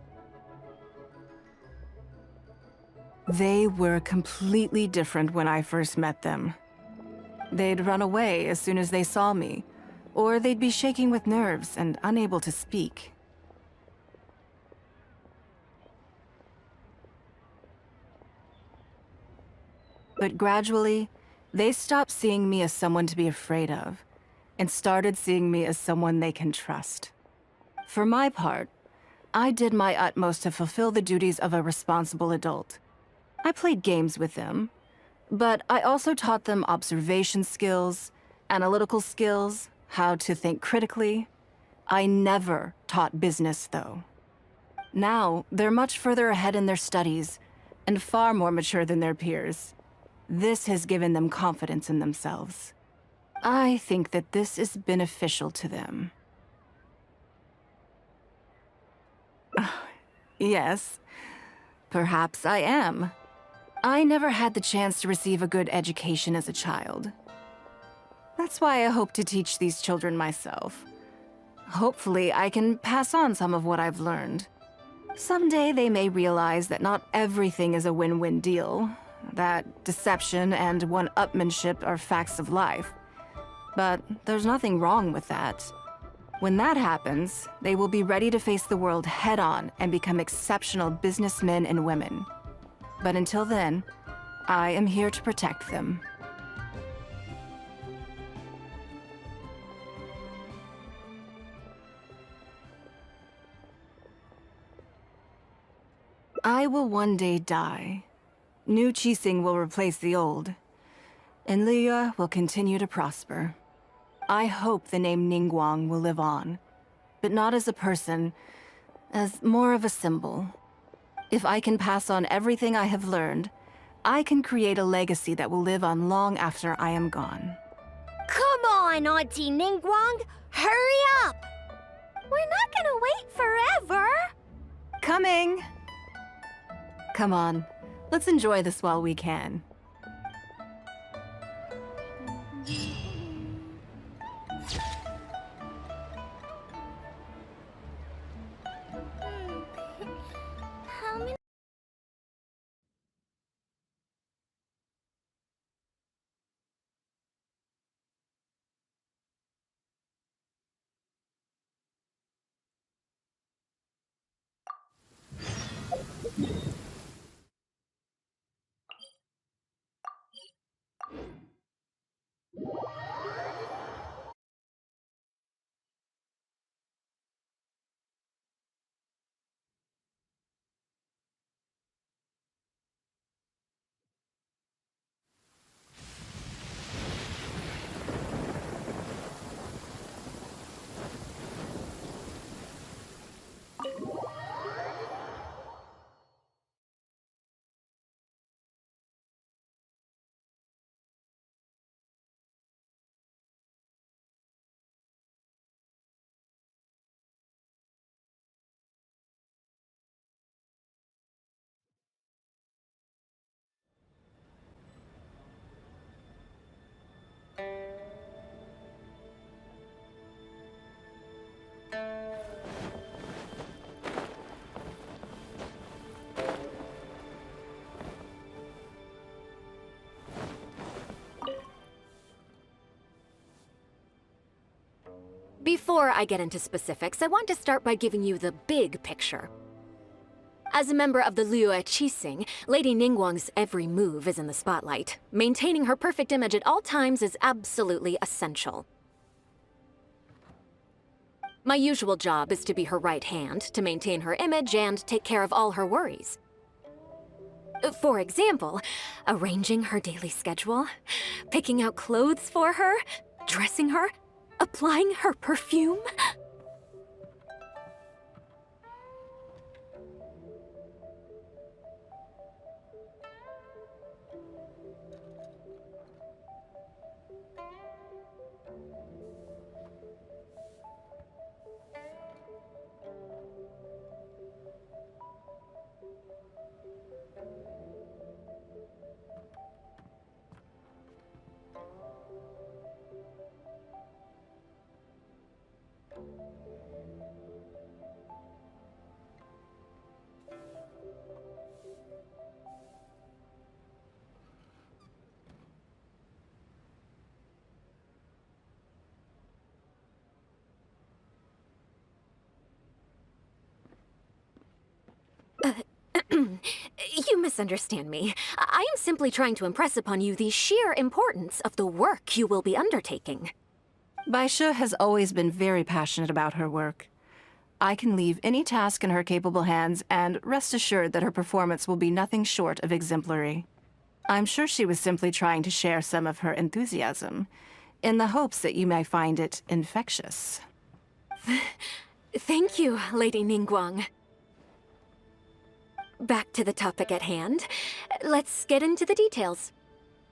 They were completely different when I first met them. They'd run away as soon as they saw me, or they'd be shaking with nerves and unable to speak. But gradually, they stopped seeing me as someone to be afraid of, and started seeing me as someone they can trust. For my part, I did my utmost to fulfill the duties of a responsible adult. I played games with them, but I also taught them observation skills, analytical skills, how to think critically. I never taught business, though. Now, they're much further ahead in their studies, and far more mature than their peers. This has given them confidence in themselves. I think that this is beneficial to them. Yes, perhaps I am. I never had the chance to receive a good education as a child. That's why I hope to teach these children myself. Hopefully, I can pass on some of what I've learned. Someday they may realize that not everything is a win-win deal, that deception and one-upmanship are facts of life. But there's nothing wrong with that. When that happens, they will be ready to face the world head-on and become exceptional businessmen and women. But until then, I am here to protect them. I will one day die. New Qixing will replace the old, and Liyue will continue to prosper. I hope the name Ningguang will live on, but not as a person, as more of a symbol. If I can pass on everything I have learned, I can create a legacy that will live on long after I am gone. Come on, Auntie Ningguang! Hurry up! We're not gonna wait forever! Coming! Come on, let's enjoy this while we can. How many... Before I get into specifics, I want to start by giving you the big picture. As a member of the Liyue Qixing, Lady Ningguang's every move is in the spotlight. Maintaining her perfect image at all times is absolutely essential. My usual job is to be her right hand, to maintain her image and take care of all her worries. For example, arranging her daily schedule, picking out clothes for her, dressing her, applying her perfume. You misunderstand me. I am simply trying to impress upon you the sheer importance of the work you will be undertaking. Baisha has always been very passionate about her work. I can leave any task in her capable hands, and rest assured that her performance will be nothing short of exemplary. I'm sure she was simply trying to share some of her enthusiasm, in the hopes that you may find it infectious. Thank you, Lady Ningguang. Back to the topic at hand. Let's get into the details.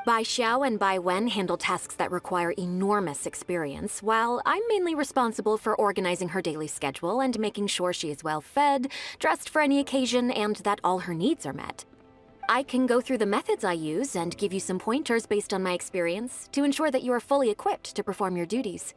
Bai Xiao and Bai Wen handle tasks that require enormous experience, while I'm mainly responsible for organizing her daily schedule and making sure she is well fed, dressed for any occasion, and that all her needs are met. I can go through the methods I use and give you some pointers based on my experience to ensure that you are fully equipped to perform your duties.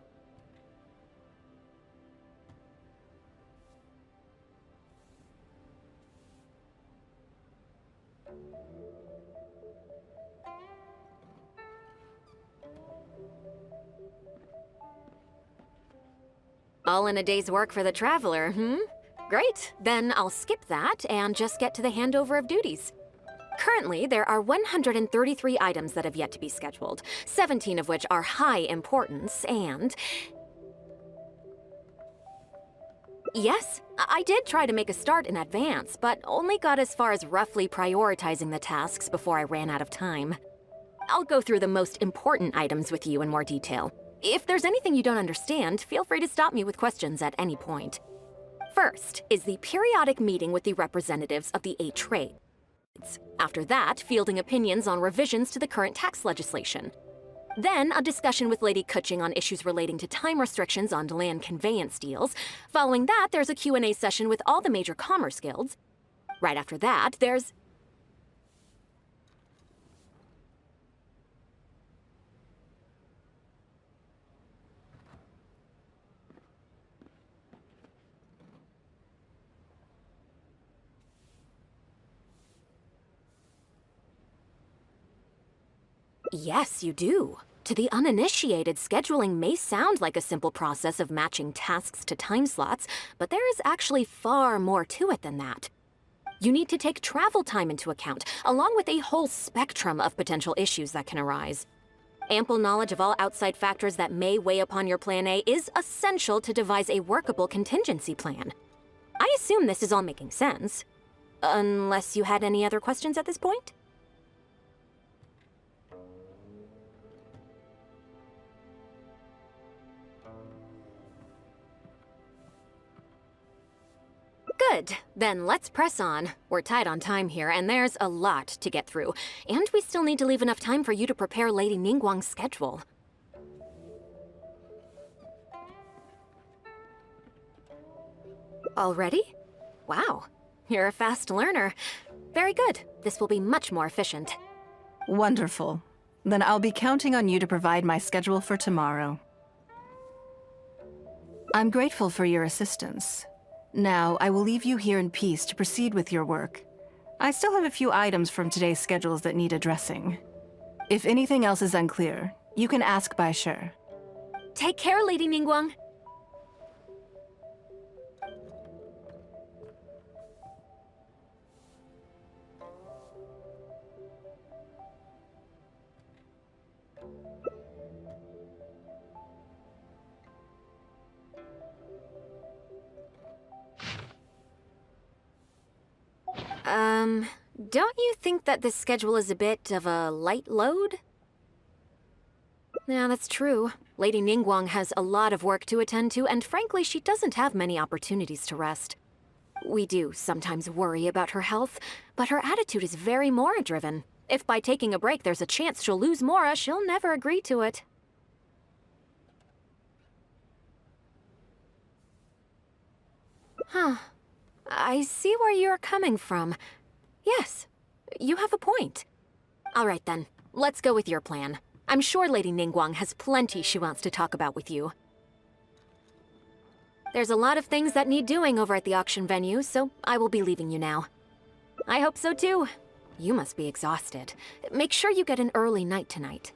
All in a day's work for the traveler, Great, then I'll skip that and just get to the handover of duties. Currently, there are 133 items that have yet to be scheduled, 17 of which are high importance, and... Yes, I did try to make a start in advance, but only got as far as roughly prioritizing the tasks before I ran out of time. I'll go through the most important items with you in more detail. If there's anything you don't understand, feel free to stop me with questions at any point. First is the periodic meeting with the representatives of the 8 trades. After that, fielding opinions on revisions to the current tax legislation. Then, a discussion with Lady Kuching on issues relating to time restrictions on land conveyance deals. Following that, there's a Q&A session with all the major commerce guilds. Right after that, there's... Yes, you do. To the uninitiated, scheduling may sound like a simple process of matching tasks to time slots, but there is actually far more to it than that. You need to take travel time into account, along with a whole spectrum of potential issues that can arise. Ample knowledge of all outside factors that may weigh upon your Plan A is essential to devise a workable contingency plan. I assume this is all making sense. Unless you had any other questions at this point? Good. Then let's press on. We're tight on time here, and there's a lot to get through. And we still need to leave enough time for you to prepare Lady Ningguang's schedule. Already? Wow. You're a fast learner. Very good. This will be much more efficient. Wonderful. Then I'll be counting on you to provide my schedule for tomorrow. I'm grateful for your assistance. Now, I will leave you here in peace to proceed with your work. I still have a few items from today's schedules that need addressing. If anything else is unclear, you can ask Bai Shi. Take care, Lady Ningguang. Don't you think that this schedule is a bit of a light load? Yeah, that's true. Lady Ningguang has a lot of work to attend to, and frankly, she doesn't have many opportunities to rest. We do sometimes worry about her health, but her attitude is very Mora-driven. If by taking a break there's a chance she'll lose Mora, she'll never agree to it. Huh. I see where you're coming from. Yes, you have a point. All right then, let's go with your plan. I'm sure Lady Ningguang has plenty she wants to talk about with you. There's a lot of things that need doing over at the auction venue, so I will be leaving you now. I hope so too. You must be exhausted. Make sure you get an early night tonight.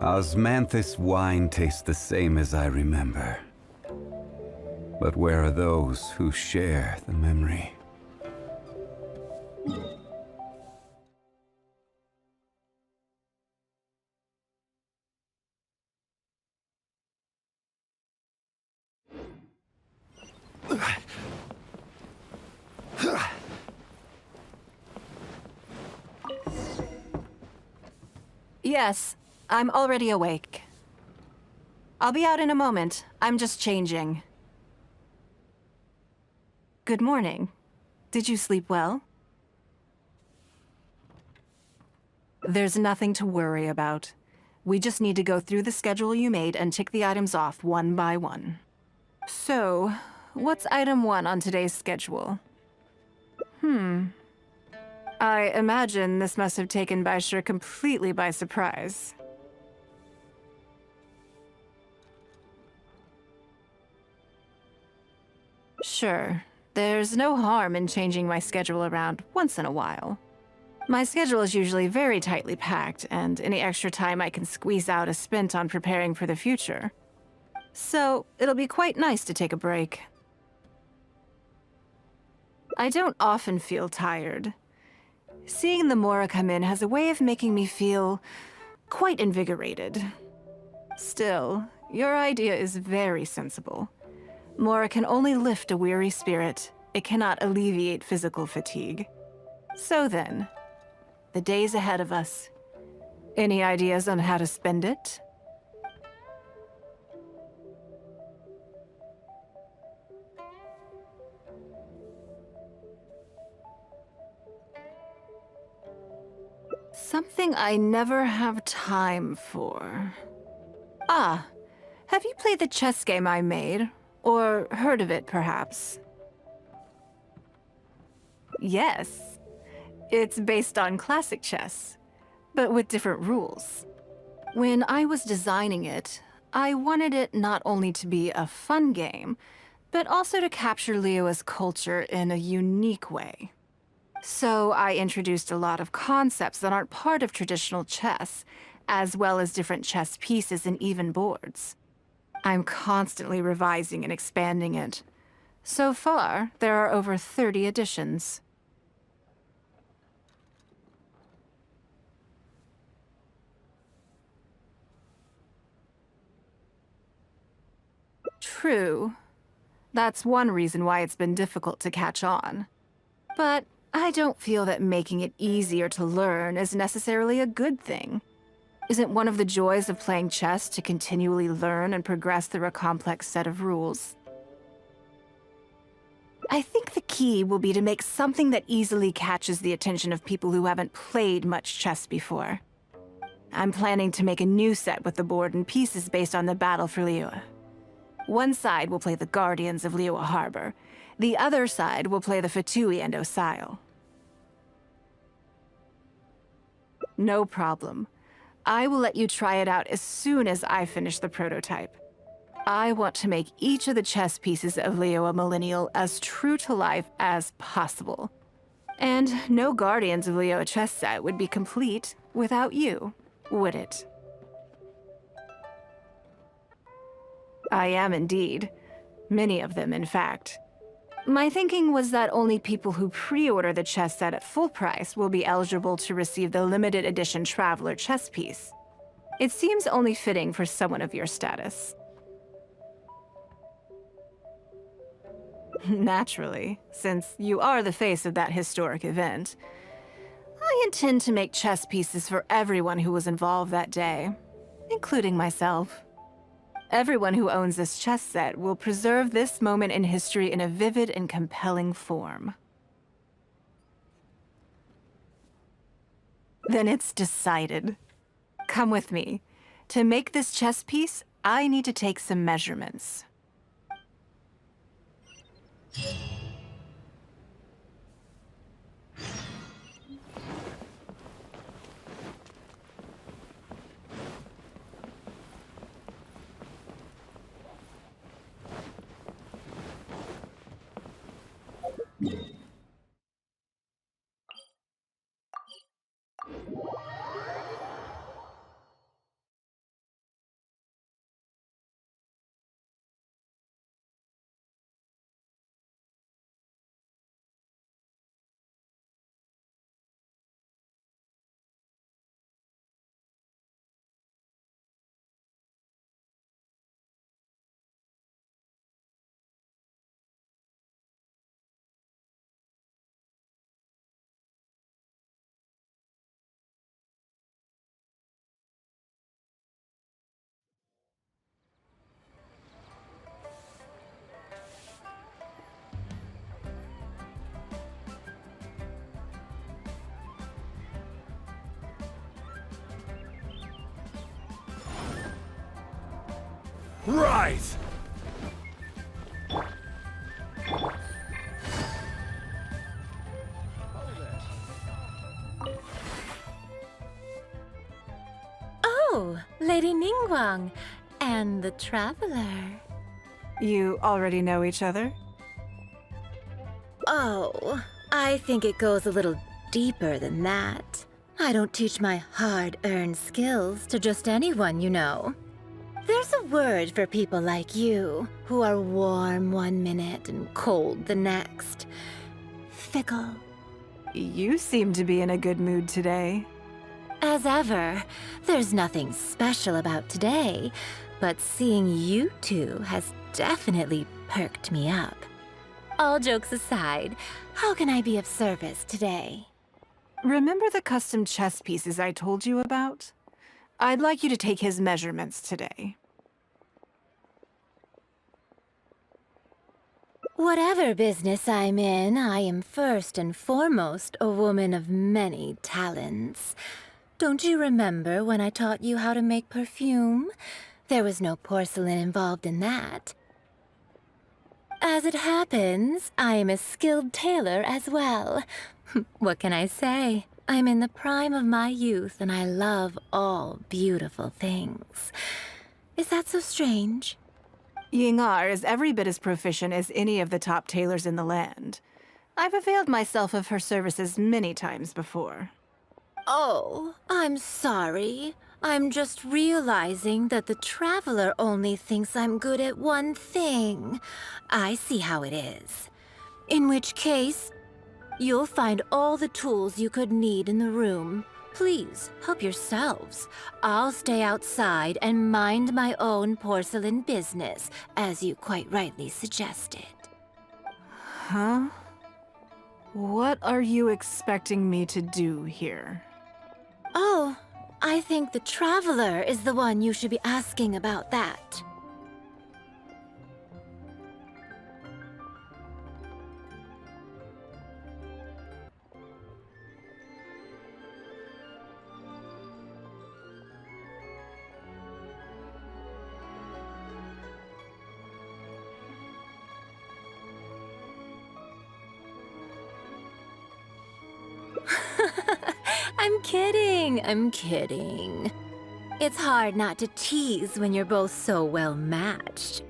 Osmanthus wine tastes the same as I remember. But where are those who share the memory? Yes, I'm already awake. I'll be out in a moment. I'm just changing. Good morning. Did you sleep well? There's nothing to worry about. We just need to go through the schedule you made and tick the items off one by one. So, what's item 1 on today's schedule? I imagine this must have taken Baishir completely by surprise. Sure, there's no harm in changing my schedule around once in a while. My schedule is usually very tightly packed, and any extra time I can squeeze out is spent on preparing for the future. So, it'll be quite nice to take a break. I don't often feel tired. Seeing the Mora come in has a way of making me feel quite invigorated. Still, your idea is very sensible. Mora can only lift a weary spirit. It cannot alleviate physical fatigue. So then, the days ahead of us. Any ideas on how to spend it? Something I never have time for. Ah, have you played the chess game I made? Or heard of it, perhaps? Yes. It's based on classic chess, but with different rules. When I was designing it, I wanted it not only to be a fun game, but also to capture Liyue's culture in a unique way. So I introduced a lot of concepts that aren't part of traditional chess, as well as different chess pieces and even boards. I'm constantly revising and expanding it. So far, there are over 30 editions. True. That's one reason why it's been difficult to catch on. But I don't feel that making it easier to learn is necessarily a good thing. Isn't one of the joys of playing chess to continually learn and progress through a complex set of rules? I think the key will be to make something that easily catches the attention of people who haven't played much chess before. I'm planning to make a new set with the board and pieces based on the battle for Liyue. One side will play the Guardians of Liyue Harbor. The other side will play the Fatui and Osile. No problem. I will let you try it out as soon as I finish the prototype. I want to make each of the chess pieces of Liyue Millennial as true to life as possible. And no Guardians of Liyue chess set would be complete without you, would it? I am indeed. Many of them, in fact. My thinking was that only people who pre-order the chess set at full price will be eligible to receive the limited edition Traveler chess piece. It seems only fitting for someone of your status. Naturally, since you are the face of that historic event. I intend to make chess pieces for everyone who was involved that day, including myself. Everyone who owns this chess set will preserve this moment in history in a vivid and compelling form. Then it's decided. Come with me. To make this chess piece, I need to take some measurements. Rise! Oh, Lady Ningguang and the Traveler. You already know each other? Oh, I think it goes a little deeper than that. I don't teach my hard-earned skills to just anyone, you know. There's a word for people like you, who are warm one minute and cold the next. Fickle. You seem to be in a good mood today. As ever, there's nothing special about today, but seeing you two has definitely perked me up. All jokes aside, how can I be of service today? Remember the custom chess pieces I told you about? I'd like you to take his measurements today. Whatever business I'm in, I am first and foremost a woman of many talents. Don't you remember when I taught you how to make perfume? There was no porcelain involved in that. As it happens, I am a skilled tailor as well. What can I say? I'm in the prime of my youth and I love all beautiful things. Is that so strange? Yingar is every bit as proficient as any of the top tailors in the land. I've availed myself of her services many times before. Oh, I'm sorry. I'm just realizing that the Traveler only thinks I'm good at one thing. I see how it is. In which case, you'll find all the tools you could need in the room. Please, help yourselves. I'll stay outside and mind my own porcelain business, as you quite rightly suggested. Huh? What are you expecting me to do here? Oh, I think the Traveler is the one you should be asking about that. I'm kidding. It's hard not to tease when you're both so well matched.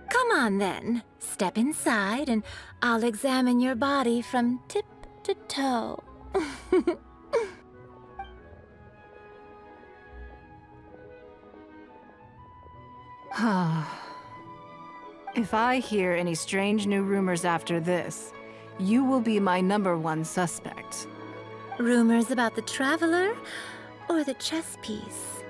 Come on then, step inside and I'll examine your body from tip to toe. If I hear any strange new rumors after this, you will be my #1 suspect. Rumors about the Traveler or the chess piece?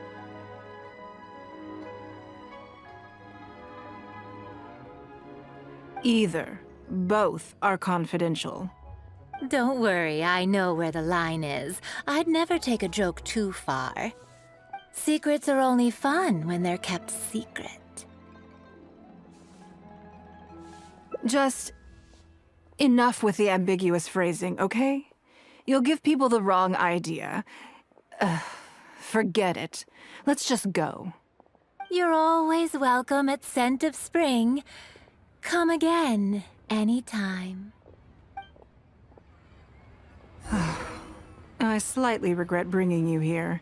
Either. Both are confidential. Don't worry, I know where the line is. I'd never take a joke too far. Secrets are only fun when they're kept secret. Just enough with the ambiguous phrasing, okay? You'll give people the wrong idea. Forget it. Let's just go. You're always welcome at Scent of Spring. Come again, anytime. I slightly regret bringing you here.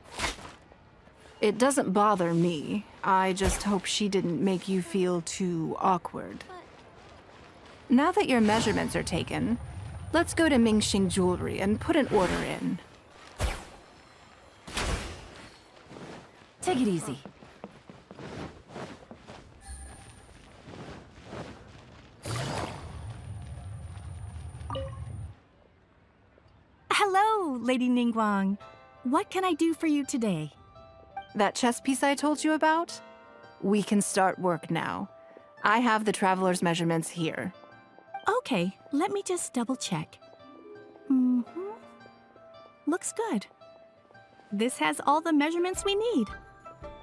It doesn't bother me. I just hope she didn't make you feel too awkward. Now that your measurements are taken, let's go to Mingxing Jewelry and put an order in. Take it easy. Hello, Lady Ningguang. What can I do for you today? That chess piece I told you about? We can start work now. I have the Traveler's measurements here. Okay, let me just double check. Looks good. This has all the measurements we need.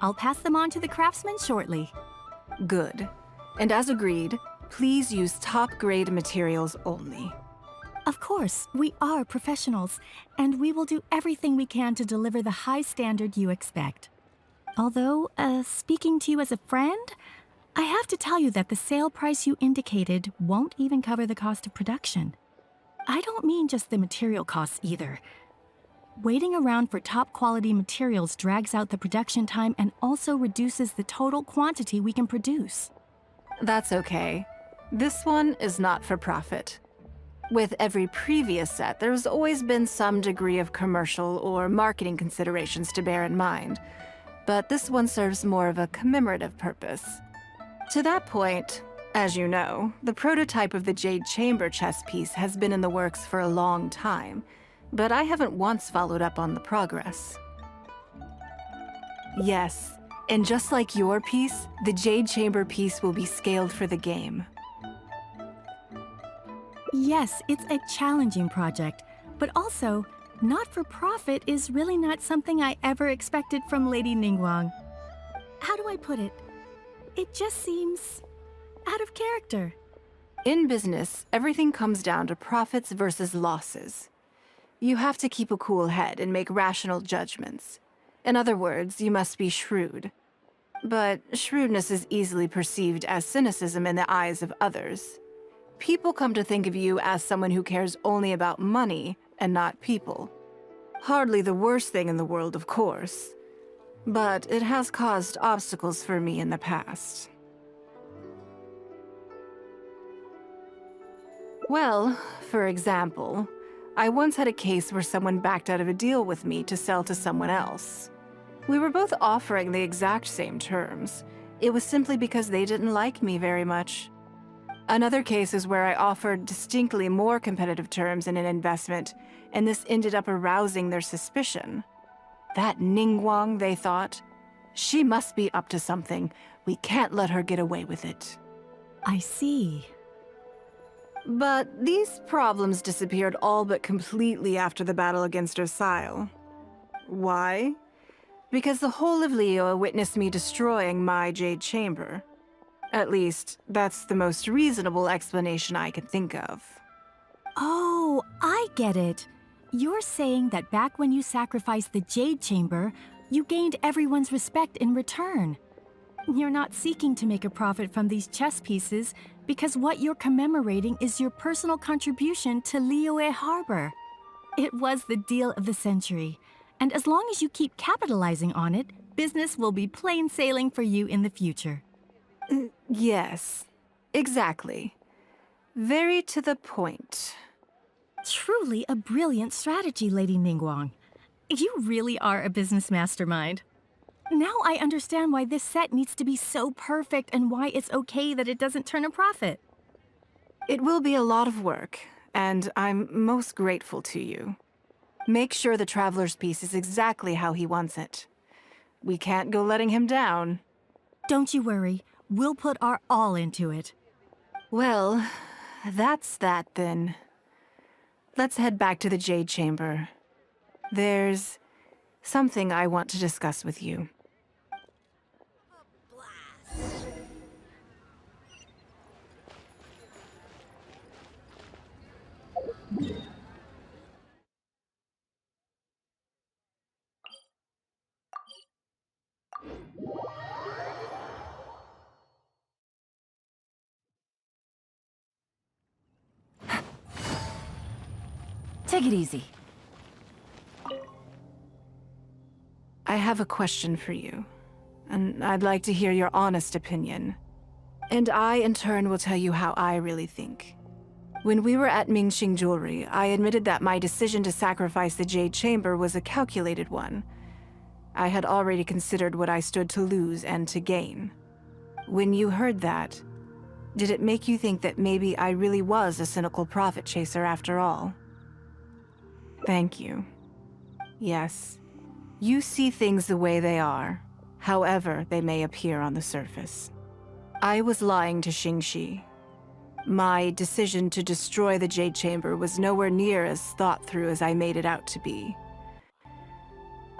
I'll pass them on to the craftsman shortly. Good. And as agreed, please use top-grade materials only. Of course, we are professionals, and we will do everything we can to deliver the high standard you expect. Although, speaking to you as a friend, I have to tell you that the sale price you indicated won't even cover the cost of production. I don't mean just the material costs either. Waiting around for top quality materials drags out the production time and also reduces the total quantity we can produce. That's okay. This one is not for profit. With every previous set, there's always been some degree of commercial or marketing considerations to bear in mind, but this one serves more of a commemorative purpose. To that point, as you know, the prototype of the Jade Chamber chess piece has been in the works for a long time, but I haven't once followed up on the progress. Yes, and just like your piece, the Jade Chamber piece will be scaled for the game. Yes, it's a challenging project, but also, not-for-profit is really not something I ever expected from Lady Ningguang. How do I put it? It just seems out of character. In business, everything comes down to profits versus losses. You have to keep a cool head and make rational judgments. In other words, you must be shrewd. But shrewdness is easily perceived as cynicism in the eyes of others. People come to think of you as someone who cares only about money and not people. Hardly the worst thing in the world, of course. But it has caused obstacles for me in the past. Well, for example, I once had a case where someone backed out of a deal with me to sell to someone else. We were both offering the exact same terms. It was simply because they didn't like me very much. Another case is where I offered distinctly more competitive terms in an investment, and this ended up arousing their suspicion. That Ningguang, they thought. She must be up to something. We can't let her get away with it. I see. But these problems disappeared all but completely after the battle against Ersail. Why? Because the whole of Liyue witnessed me destroying my Jade Chamber. At least, that's the most reasonable explanation I can think of. Oh, I get it. You're saying that back when you sacrificed the Jade Chamber, you gained everyone's respect in return. You're not seeking to make a profit from these chess pieces because what you're commemorating is your personal contribution to Liyue Harbor. It was the deal of the century, and as long as you keep capitalizing on it, business will be plain sailing for you in the future. Yes, exactly. Very to the point. Truly a brilliant strategy, Lady Ningguang. You really are a business mastermind. Now I understand why this set needs to be so perfect and why it's okay that it doesn't turn a profit. It will be a lot of work, and I'm most grateful to you. Make sure the Traveler's piece is exactly how he wants it. We can't go letting him down. Don't you worry. We'll put our all into it. Well, that's that then. Let's head back to the Jade Chamber. There's something I want to discuss with you. Take it easy. I have a question for you, and I'd like to hear your honest opinion. And I, in turn, will tell you how I really think. When we were at Mingxing Jewelry, I admitted that my decision to sacrifice the Jade Chamber was a calculated one. I had already considered what I stood to lose and to gain. When you heard that, did it make you think that maybe I really was a cynical profit chaser after all? Thank you. Yes, you see things the way they are, however they may appear on the surface. I was lying to Xingxi. My decision to destroy the Jade Chamber was nowhere near as thought through as I made it out to be.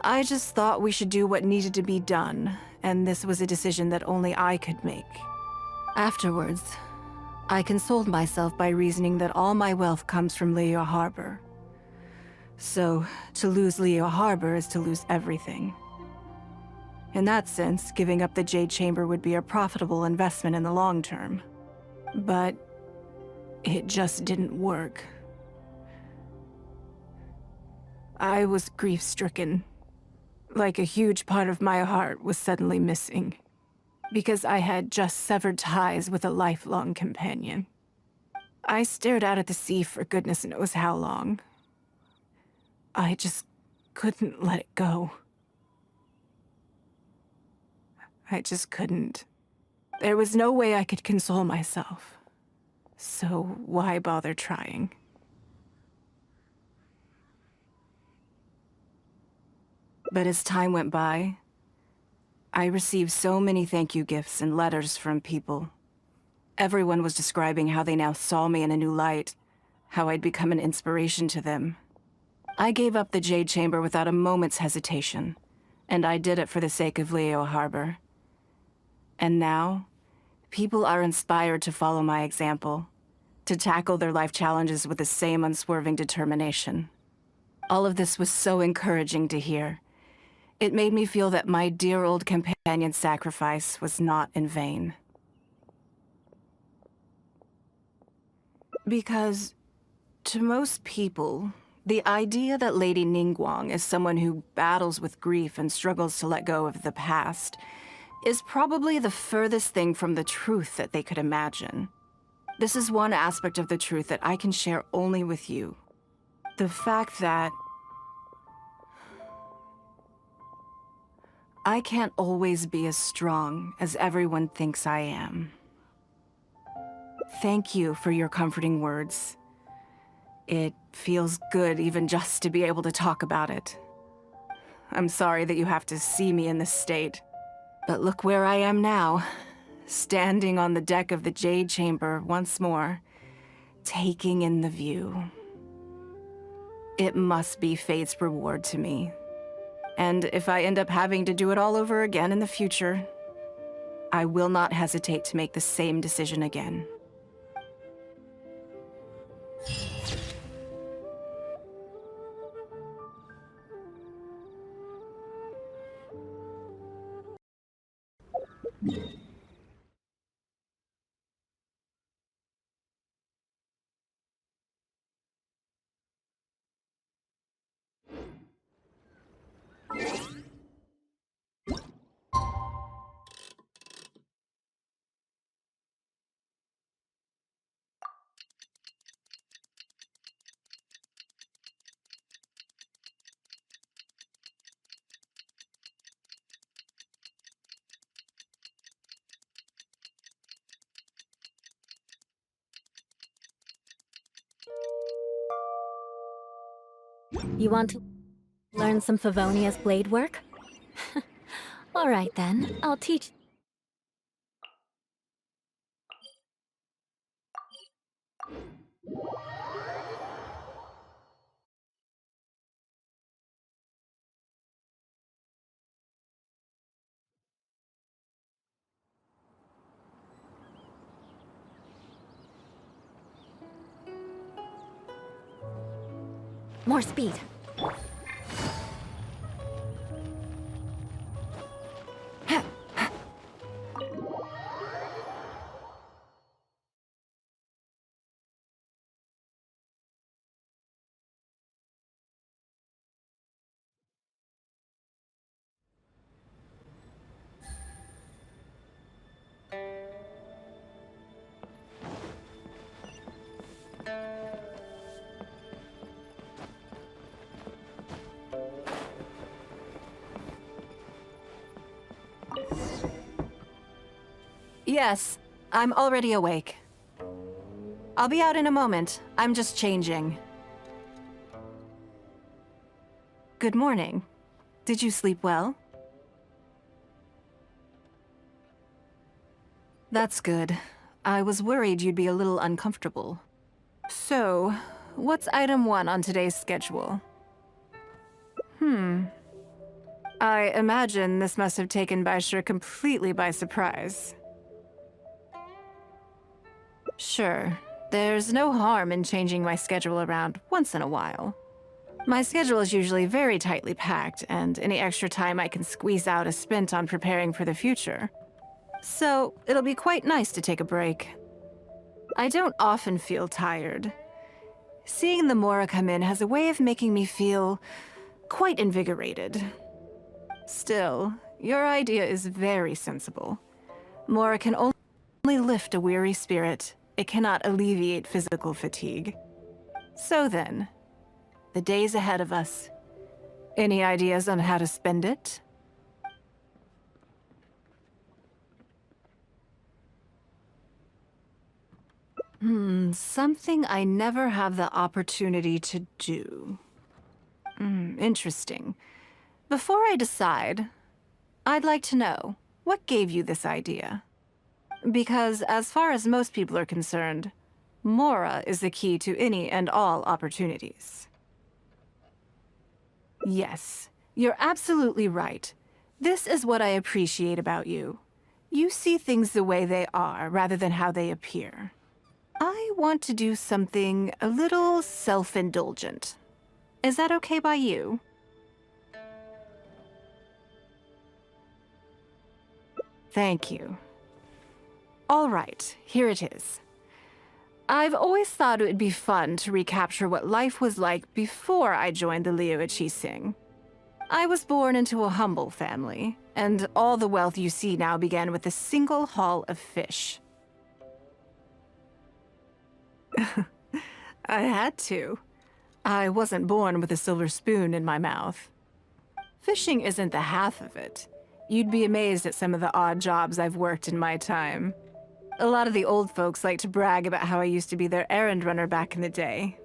I just thought we should do what needed to be done, and this was a decision that only I could make. Afterwards, I consoled myself by reasoning that all my wealth comes from Liyue Harbor. So, to lose Liyue Harbor is to lose everything. In that sense, giving up the Jade Chamber would be a profitable investment in the long term. But it just didn't work. I was grief-stricken. Like a huge part of my heart was suddenly missing. Because I had just severed ties with a lifelong companion. I stared out at the sea for goodness knows how long. I just couldn't let it go. I just couldn't. There was no way I could console myself. So why bother trying? But as time went by, I received so many thank you gifts and letters from people. Everyone was describing how they now saw me in a new light, how I'd become an inspiration to them. I gave up the Jade Chamber without a moment's hesitation, and I did it for the sake of Leo Harbor. And now, people are inspired to follow my example, to tackle their life challenges with the same unswerving determination. All of this was so encouraging to hear. It made me feel that my dear old companion's sacrifice was not in vain. Because, to most people, the idea that Lady Ningguang is someone who battles with grief and struggles to let go of the past is probably the furthest thing from the truth that they could imagine. This is one aspect of the truth that I can share only with you. The fact that I can't always be as strong as everyone thinks I am. Thank you for your comforting words. It feels good even just to be able to talk about it. I'm sorry that you have to see me in this state. But look where I am now, standing on the deck of the Jade Chamber once more, taking in the view. It must be fate's reward to me. And if I end up having to do it all over again in the future, I will not hesitate to make the same decision again. You want to learn some Favonia's blade work? All right then, I'll teach. More speed. Yes, I'm already awake. I'll be out in a moment. I'm just changing. Good morning. Did you sleep well? That's good. I was worried you'd be a little uncomfortable. So, what's item 1 on today's schedule? I imagine this must have taken Baisha completely by surprise. Sure, there's no harm in changing my schedule around once in a while. My schedule is usually very tightly packed, and any extra time I can squeeze out is spent on preparing for the future. So, it'll be quite nice to take a break. I don't often feel tired. Seeing the Mora come in has a way of making me feel quite invigorated. Still, your idea is very sensible. Mora can only lift a weary spirit. It cannot alleviate physical fatigue. So then, the days ahead of us. Any ideas on how to spend it? Something I never have the opportunity to do. Interesting. Before I decide, I'd like to know, what gave you this idea? Because as far as most people are concerned, Mora is the key to any and all opportunities. Yes, you're absolutely right. This is what I appreciate about you. You see things the way they are, rather than how they appear. I want to do something a little self-indulgent. Is that okay by you? Thank you. All right, here it is. I've always thought it would be fun to recapture what life was like before I joined the Liu Sing. I was born into a humble family, and all the wealth you see now began with a single haul of fish. I had to. I wasn't born with a silver spoon in my mouth. Fishing isn't the half of it. You'd be amazed at some of the odd jobs I've worked in my time. A lot of the old folks like to brag about how I used to be their errand runner back in the day.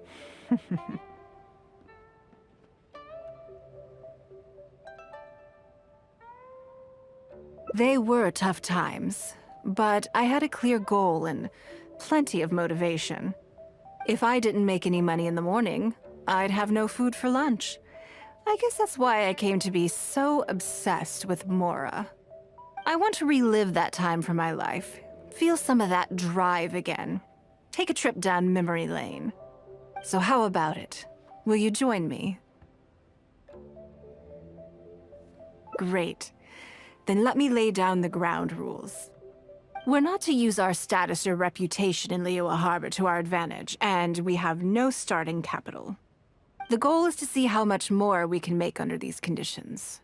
They were tough times, but I had a clear goal and plenty of motivation. If I didn't make any money in the morning, I'd have no food for lunch. I guess that's why I came to be so obsessed with Mora. I want to relive that time from my life, feel some of that drive again, take a trip down memory lane. So how about it? Will you join me? Great. Then let me lay down the ground rules. We're not to use our status or reputation in Liyue Harbor to our advantage, and we have no starting capital. The goal is to see how much more we can make under these conditions.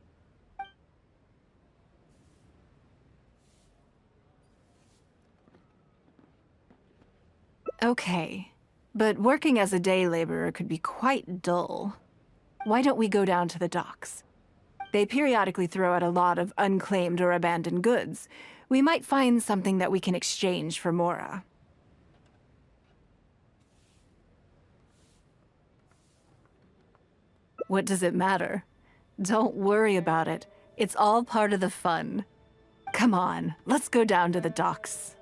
Okay, but working as a day laborer could be quite dull. Why don't we go down to the docks? They periodically throw out a lot of unclaimed or abandoned goods. We might find something that we can exchange for Mora. What does it matter? Don't worry about it. It's all part of the fun. Come on, let's go down to the docks.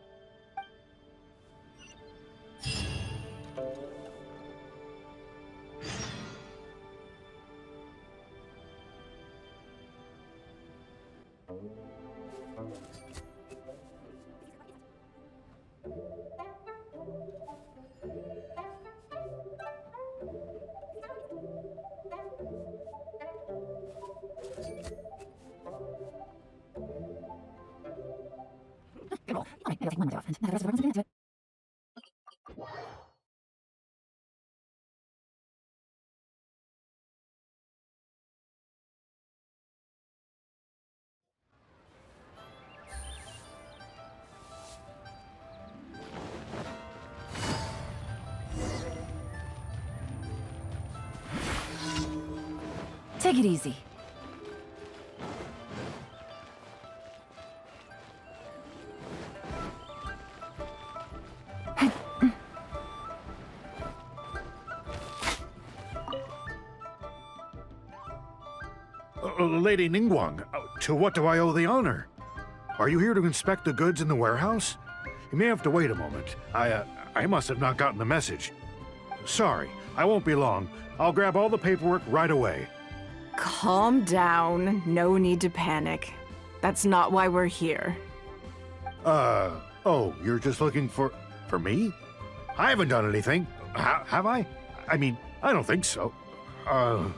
Take it easy. Lady Ningguang, to what do I owe the honor? Are you here to inspect the goods in the warehouse? You may have to wait a moment. I must have not gotten the message. Sorry, I won't be long. I'll grab all the paperwork right away. Calm down. No need to panic. That's not why we're here. Oh, you're just looking for me? I haven't done anything. Have I? I mean, I don't think so. All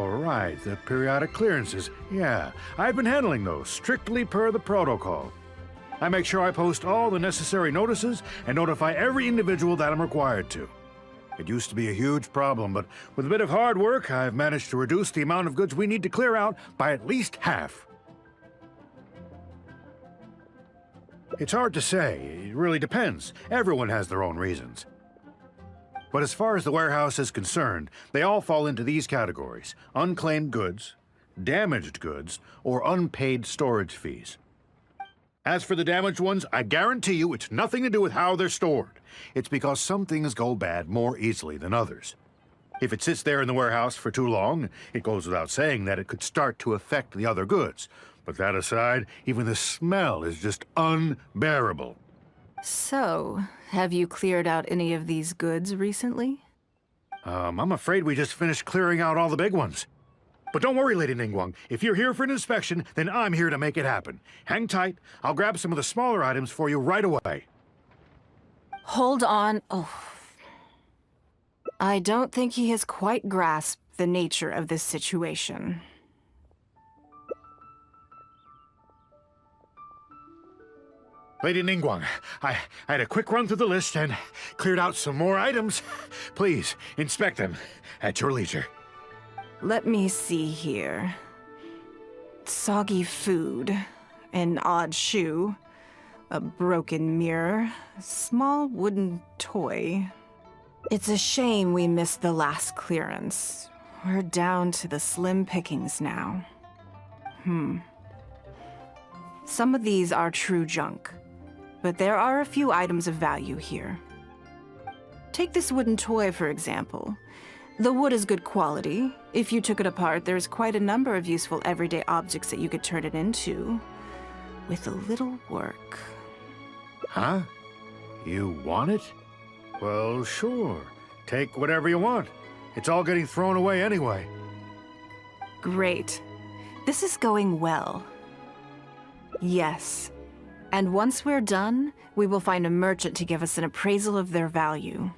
right, the periodic clearances. Yeah, I've been handling those, strictly per the protocol. I make sure I post all the necessary notices and notify every individual that I'm required to. It used to be a huge problem, but with a bit of hard work, I've managed to reduce the amount of goods we need to clear out by at least half. It's hard to say. It really depends. Everyone has their own reasons. But as far as the warehouse is concerned, they all fall into these categories: unclaimed goods, damaged goods, or unpaid storage fees. As for the damaged ones, I guarantee you it's nothing to do with how they're stored. It's because some things go bad more easily than others. If it sits there in the warehouse for too long, it goes without saying that it could start to affect the other goods. But that aside, even the smell is just unbearable. So, have you cleared out any of these goods recently? I'm afraid we just finished clearing out all the big ones. But don't worry, Lady Ningguang. If you're here for an inspection, then I'm here to make it happen. Hang tight. I'll grab some of the smaller items for you right away. Hold on. Oh. I don't think he has quite grasped the nature of this situation. Lady Ningguang, I had a quick run through the list and cleared out some more items. Please, inspect them at your leisure. Let me see here. Soggy food, an odd shoe, a broken mirror, a small wooden toy. It's a shame we missed the last clearance. We're down to the slim pickings now. Some of these are true junk, but there are a few items of value here. Take this wooden toy, for example. The wood is good quality. If you took it apart, there's quite a number of useful everyday objects that you could turn it into, with a little work. Huh? You want it? Well, sure. Take whatever you want. It's all getting thrown away anyway. Great. This is going well. Yes. And once we're done, we will find a merchant to give us an appraisal of their value.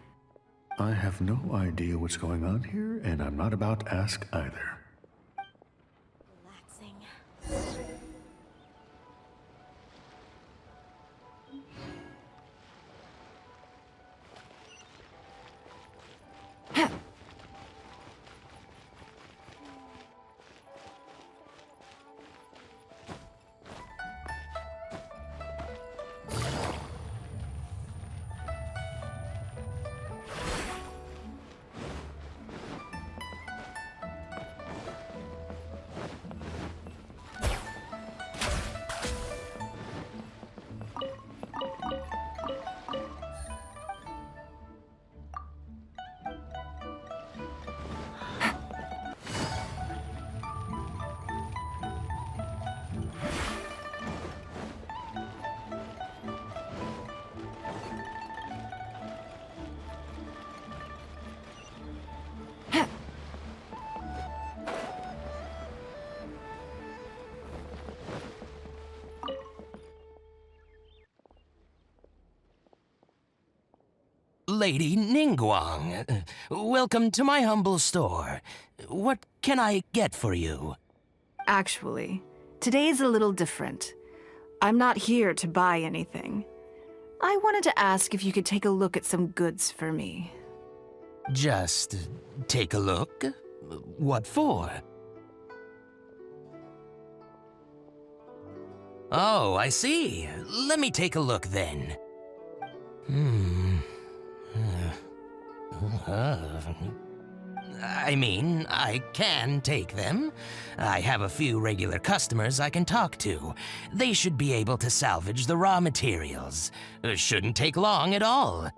I have no idea what's going on here, and I'm not about to ask either. Relaxing. Lady Ningguang, welcome to my humble store. What can I get for you? Actually, today's a little different. I'm not here to buy anything. I wanted to ask if you could take a look at some goods for me. Just take a look? What for? Oh, I see. Let me take a look then. I mean, I can take them. I have a few regular customers I can talk to. They should be able to salvage the raw materials. Shouldn't take long at all.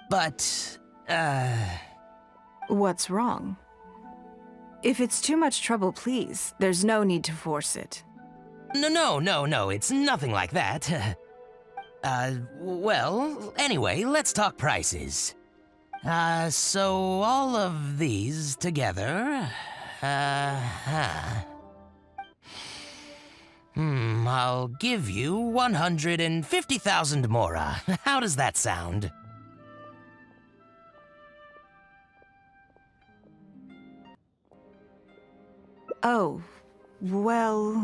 But, What's wrong? If it's too much trouble, please, there's no need to force it. No, it's nothing like that. Well, anyway, let's talk prices. So all of these together, I'll give you 150,000 mora. How does that sound? Oh, well...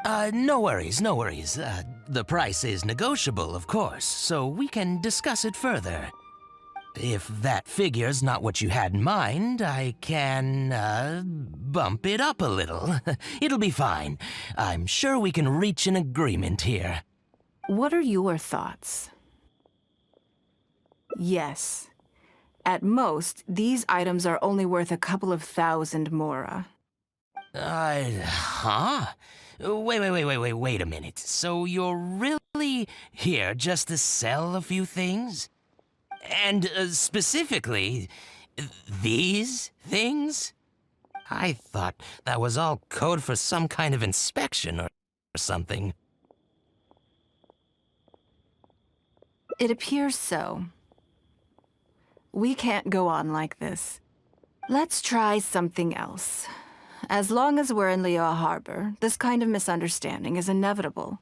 No worries, no worries. The price is negotiable, of course, so we can discuss it further. If that figure's not what you had in mind, I can, bump it up a little. It'll be fine. I'm sure we can reach an agreement here. What are your thoughts? Yes. At most, these items are only worth a couple of thousand mora. Huh? Wait a minute. So you're really here just to sell a few things? And specifically, these things? I thought that was all code for some kind of inspection or something. It appears so. We can't go on like this. Let's try something else. As long as we're in Liyue Harbor, this kind of misunderstanding is inevitable.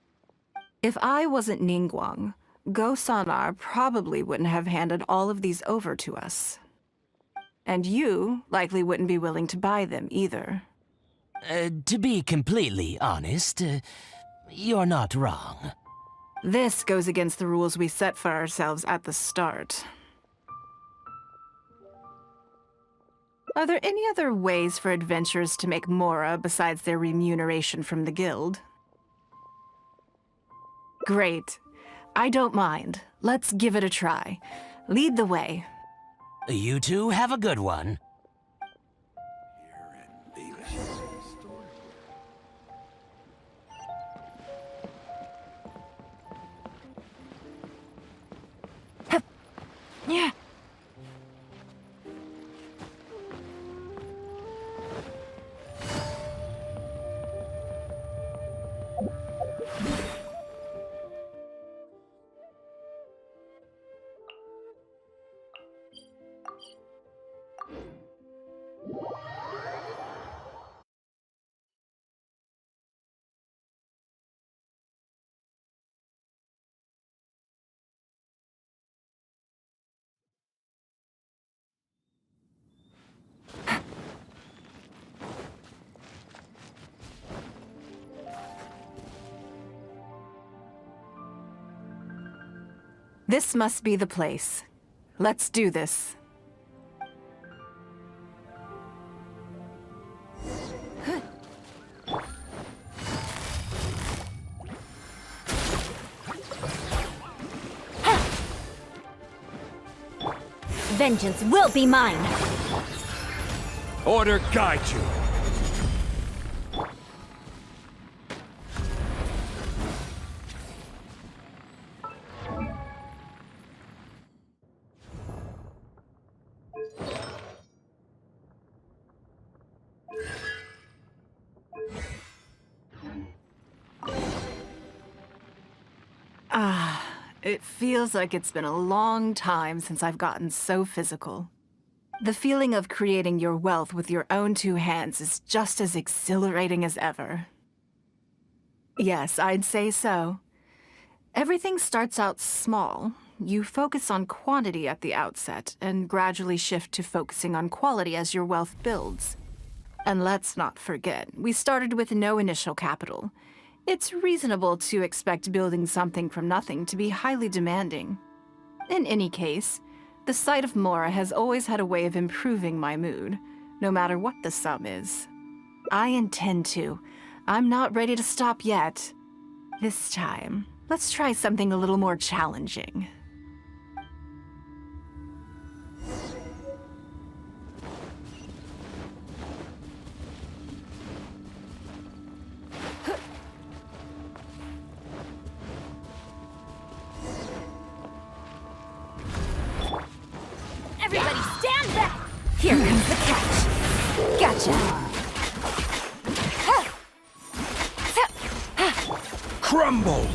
If I wasn't Ningguang, Go Sonar probably wouldn't have handed all of these over to us. And you likely wouldn't be willing to buy them either. To be completely honest, you're not wrong. This goes against the rules we set for ourselves at the start. Are there any other ways for adventurers to make mora besides their remuneration from the guild? Great. I don't mind. Let's give it a try. Lead the way. You two have a good one. Yeah. This must be the place. Let's do this. Vengeance will be mine! Order guide you. It feels like it's been a long time since I've gotten so physical. The feeling of creating your wealth with your own two hands is just as exhilarating as ever. Yes, I'd say so. Everything starts out small. You focus on quantity at the outset, and gradually shift to focusing on quality as your wealth builds. And let's not forget, we started with no initial capital. It's reasonable to expect building something from nothing to be highly demanding. In any case, the sight of Mora has always had a way of improving my mood, no matter what the sum is. I intend to. I'm not ready to stop yet. This time, let's try something a little more challenging. Everybody stand back! Here comes the catch. Gotcha. Crumble!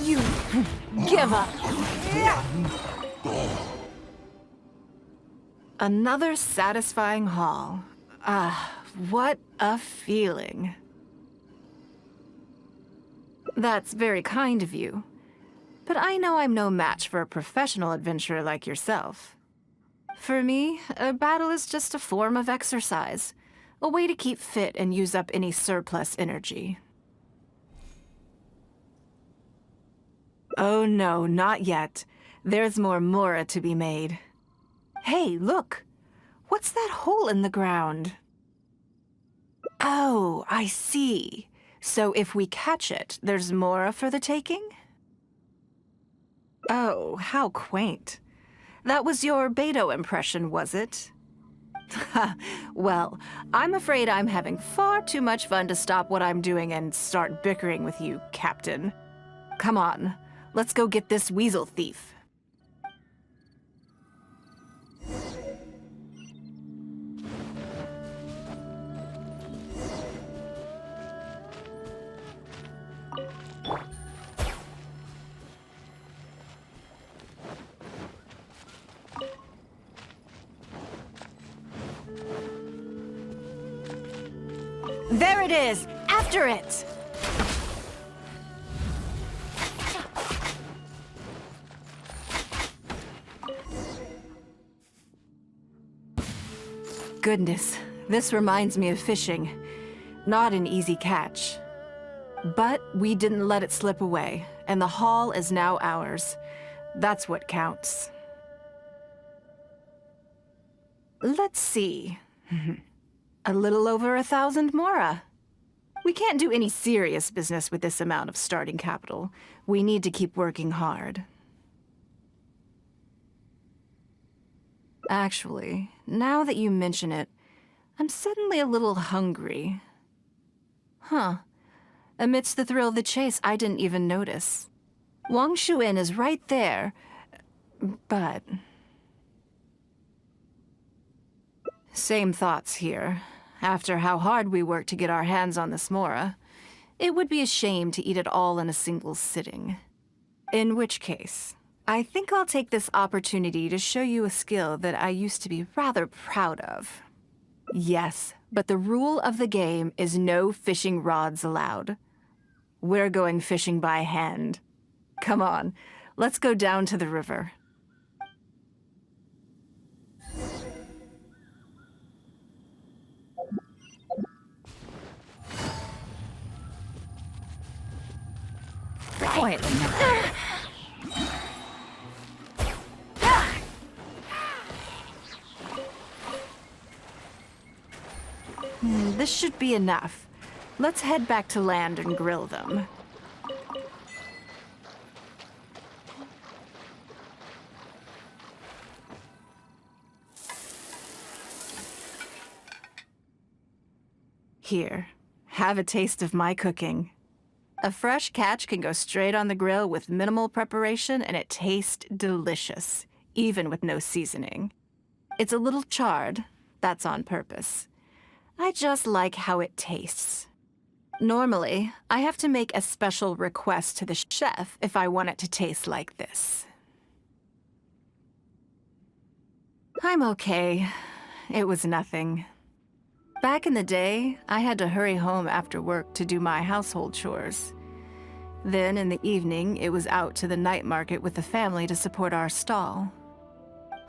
You give up. Another satisfying haul. What a feeling. That's very kind of you. But I know I'm no match for a professional adventurer like yourself. For me, a battle is just a form of exercise, a way to keep fit and use up any surplus energy. Oh no, not yet. There's more Mora to be made. Hey, look! What's that hole in the ground? Oh, I see. So if we catch it, there's Mora for the taking? Oh, how quaint. That was your Beto impression, was it? Well, I'm afraid I'm having far too much fun to stop what I'm doing and start bickering with you, Captain. Come on, let's go get this weasel thief. There it is! After it! Goodness, this reminds me of fishing. Not an easy catch. But we didn't let it slip away, and the haul is now ours. That's what counts. Let's see. A little over 1,000 Mora. We can't do any serious business with this amount of starting capital. We need to keep working hard. Actually, now that you mention it, I'm suddenly a little hungry. Huh. Amidst the thrill of the chase, I didn't even notice. Wang Shuin is right there, but... Same thoughts here. After how hard we worked to get our hands on this Mora, it would be a shame to eat it all in a single sitting. In which case, I think I'll take this opportunity to show you a skill that I used to be rather proud of. Yes, but the rule of the game is no fishing rods allowed. We're going fishing by hand. Come on, let's go down to the river. Quietly now. This should be enough. Let's head back to land and grill them. Here, have a taste of my cooking. A fresh catch can go straight on the grill with minimal preparation and it tastes delicious, even with no seasoning. It's a little charred, that's on purpose. I just like how it tastes. Normally, I have to make a special request to the chef if I want it to taste like this. I'm okay. It was nothing. Back in the day, I had to hurry home after work to do my household chores. Then in the evening, it was out to the night market with the family to support our stall.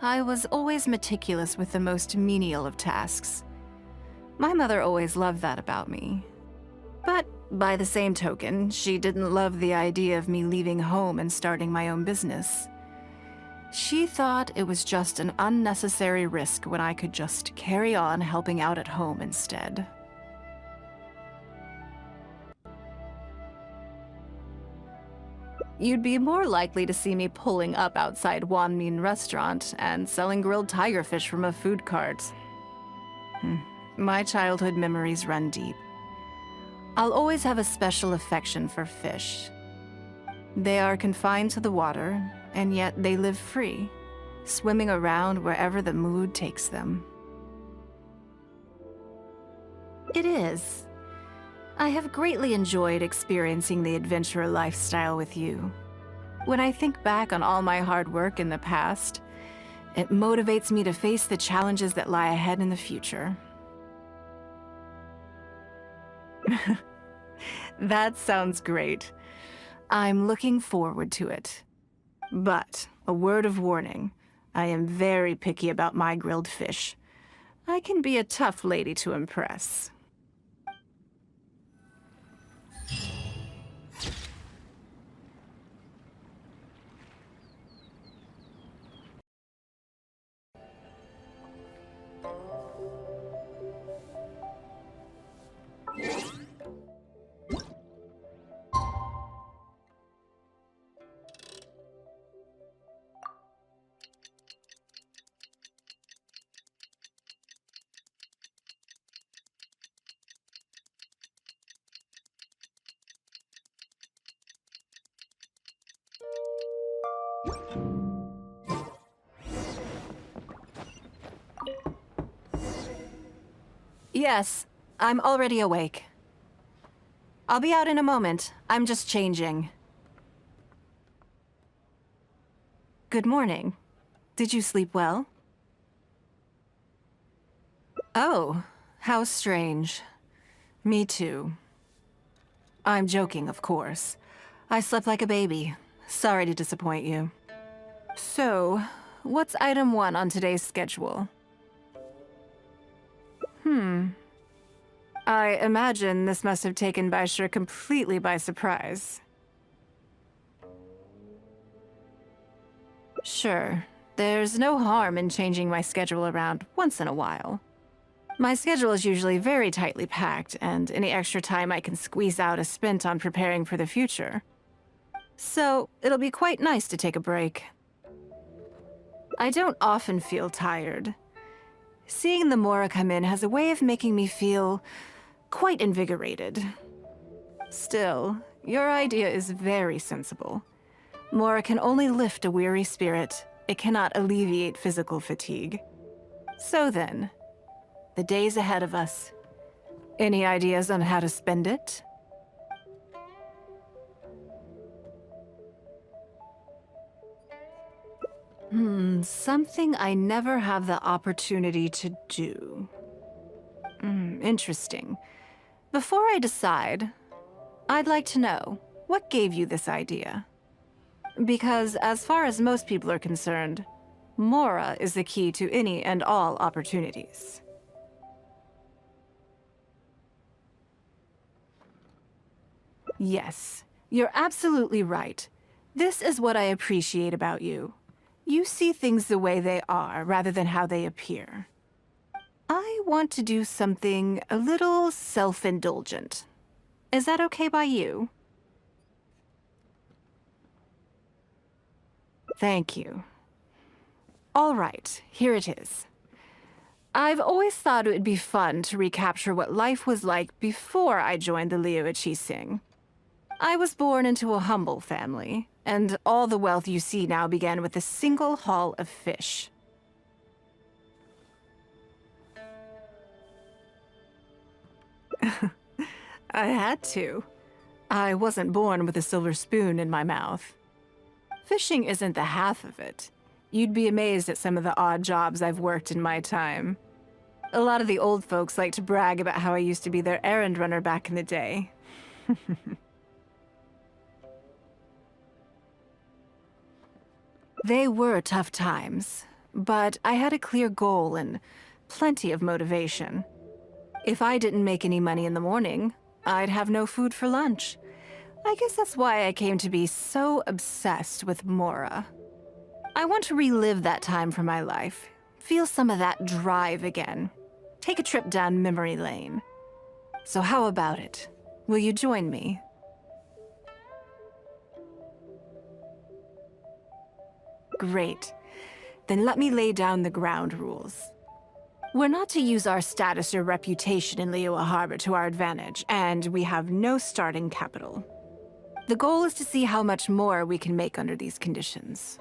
I was always meticulous with the most menial of tasks. My mother always loved that about me. But by the same token, she didn't love the idea of me leaving home and starting my own business. She thought it was just an unnecessary risk when I could just carry on helping out at home instead. You'd be more likely to see me pulling up outside Wanmin restaurant and selling grilled tigerfish from a food cart. My childhood memories run deep. I'll always have a special affection for fish. They are confined to the water, and yet they live free, swimming around wherever the mood takes them. It is. I have greatly enjoyed experiencing the adventurer lifestyle with you. When I think back on all my hard work in the past, it motivates me to face the challenges that lie ahead in the future. That sounds great. I'm looking forward to it. But, a word of warning, I am very picky about my grilled fish. I can be a tough lady to impress. Yes, I'm already awake. I'll be out in a moment. I'm just changing. Good morning. Did you sleep well? Oh, how strange. Me too. I'm joking, of course. I slept like a baby. Sorry to disappoint you. So, what's item 1 on today's schedule? I imagine this must have taken Baishir completely by surprise. Sure, there's no harm in changing my schedule around once in a while. My schedule is usually very tightly packed, and any extra time I can squeeze out is spent on preparing for the future. So, it'll be quite nice to take a break. I don't often feel tired. Seeing the Mora come in has a way of making me feel quite invigorated. Still, your idea is very sensible. Mora can only lift a weary spirit. It cannot alleviate physical fatigue. So then, the days ahead of us. Any ideas on how to spend it? Something I never have the opportunity to do. Interesting. Before I decide, I'd like to know, what gave you this idea? Because as far as most people are concerned, Mora is the key to any and all opportunities. Yes, you're absolutely right. This is what I appreciate about you. You see things the way they are, rather than how they appear. I want to do something a little self-indulgent. Is that okay by you? Thank you. All right, here it is. I've always thought it would be fun to recapture what life was like before I joined the Liu Sing. I was born into a humble family, and all the wealth you see now began with a single haul of fish. I had to. I wasn't born with a silver spoon in my mouth. Fishing isn't the half of it. You'd be amazed at some of the odd jobs I've worked in my time. A lot of the old folks like to brag about how I used to be their errand runner back in the day. They were tough times, but I had a clear goal and plenty of motivation. If I didn't make any money in the morning, I'd have no food for lunch. I guess that's why I came to be so obsessed with Mora. I want to relive that time from my life, feel some of that drive again, take a trip down memory lane. So how about it? Will you join me? Great. Then let me lay down the ground rules. We're not to use our status or reputation in Liyue Harbor to our advantage, and we have no starting capital. The goal is to see how much more we can make under these conditions.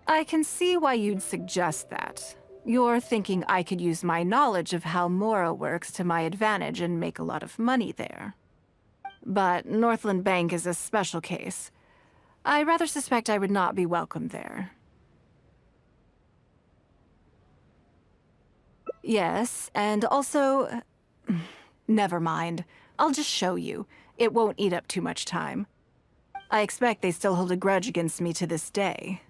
I can see why you'd suggest that. You're thinking I could use my knowledge of how Mora works to my advantage and make a lot of money there. But Northland Bank is a special case. I rather suspect I would not be welcome there. Yes, and also... Never mind. I'll just show you. It won't eat up too much time. I expect they still hold a grudge against me to this day.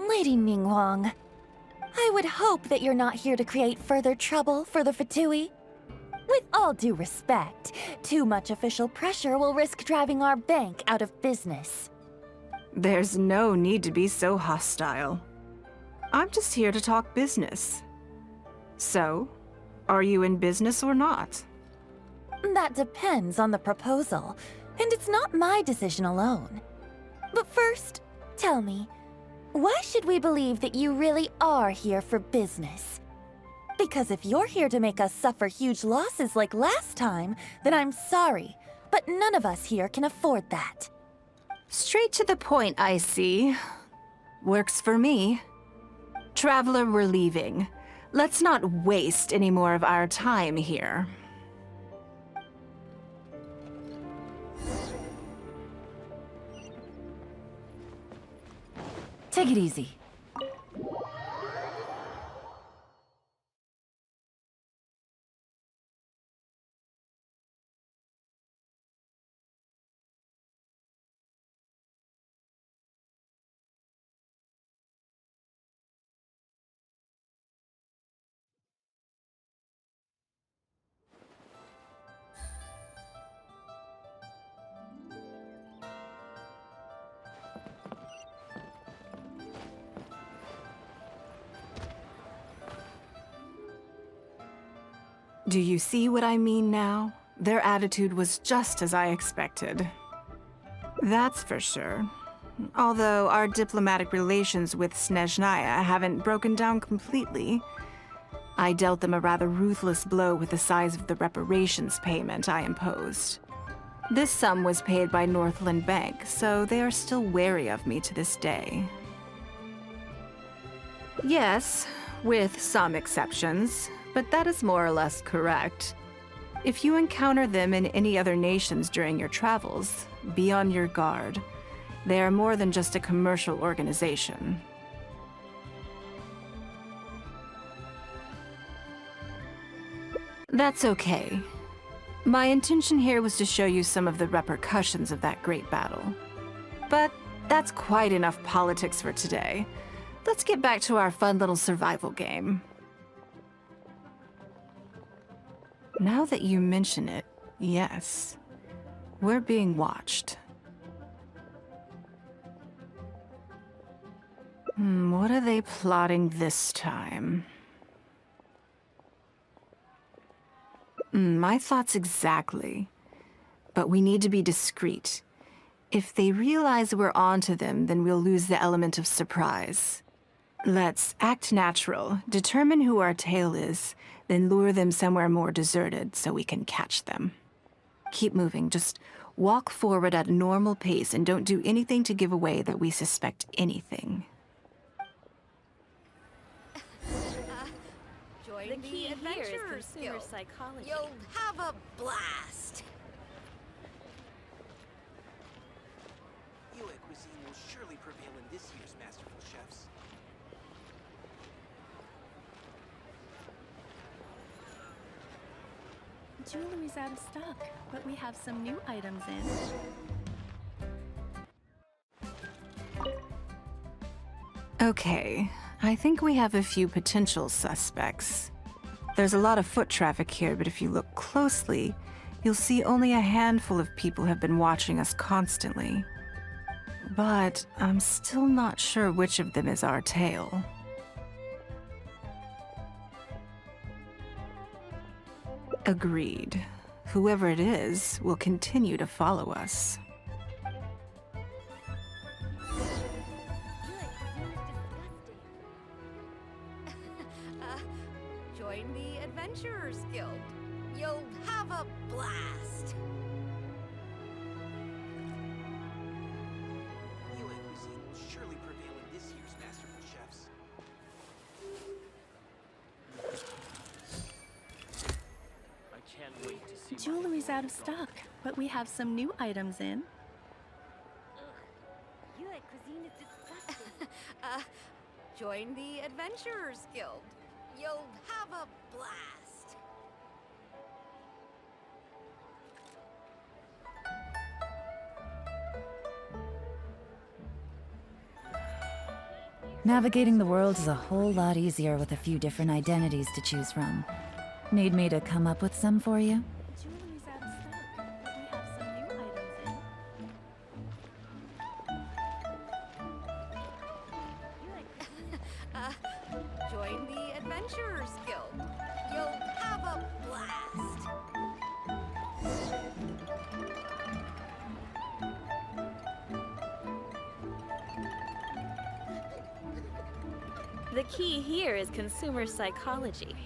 Lady Ningguang, I would hope that you're not here to create further trouble for the Fatui. With all due respect, too much official pressure will risk driving our bank out of business. There's no need to be so hostile. I'm just here to talk business. So, are you in business or not? That depends on the proposal, and it's not my decision alone. But first, tell me, why should we believe that you really are here for business? Because if you're here to make us suffer huge losses like last time, then I'm sorry, but none of us here can afford that. Straight to the point, I see. Works for me. Traveler, we're leaving. Let's not waste any more of our time here. Take it easy. Do you see what I mean now? Their attitude was just as I expected. That's for sure. Although our diplomatic relations with Snezhnaya haven't broken down completely. I dealt them a rather ruthless blow with the size of the reparations payment I imposed. This sum was paid by Northland Bank, so they are still wary of me to this day. Yes, with some exceptions, but that is more or less correct. If you encounter them in any other nations during your travels, be on your guard. They are more than just a commercial organization. That's okay. My intention here was to show you some of the repercussions of that great battle. But that's quite enough politics for today. Let's get back to our fun little survival game. Now that you mention it, yes. We're being watched. What are they plotting this time? My thoughts exactly. But we need to be discreet. If they realize we're onto them, then we'll lose the element of surprise. Let's act natural, determine who our tail is, then lure them somewhere more deserted so we can catch them. Keep moving, just walk forward at a normal pace and don't do anything to give away that we suspect anything. Join the Adventurers Guild. Psychology. You'll have a blast. Yue cuisine will surely prevail in this year's Masterful Chefs. Jewelry's out of stock, but we have some new items in. Okay, I think we have a few potential suspects. There's a lot of foot traffic here, but if you look closely, you'll see only a handful of people have been watching us constantly. But I'm still not sure which of them is our tail. Agreed. Whoever it is will continue to follow us. Join the Adventurers Guild. You'll have a blast. Yue cuisine will surely prevail in this year's Masterful Chefs. I can't wait to see. Jewelry's out of stock, but we have some new items in. Yue cuisine is disgusting. Join the Adventurers Guild. You'll have a blast. Navigating the world is a whole lot easier with a few different identities to choose from. Need me to come up with some for you? Jewelry's out of stock, but we have some new items in. Join the Adventurers Guild. You'll have a blast. The key here is consumer psychology.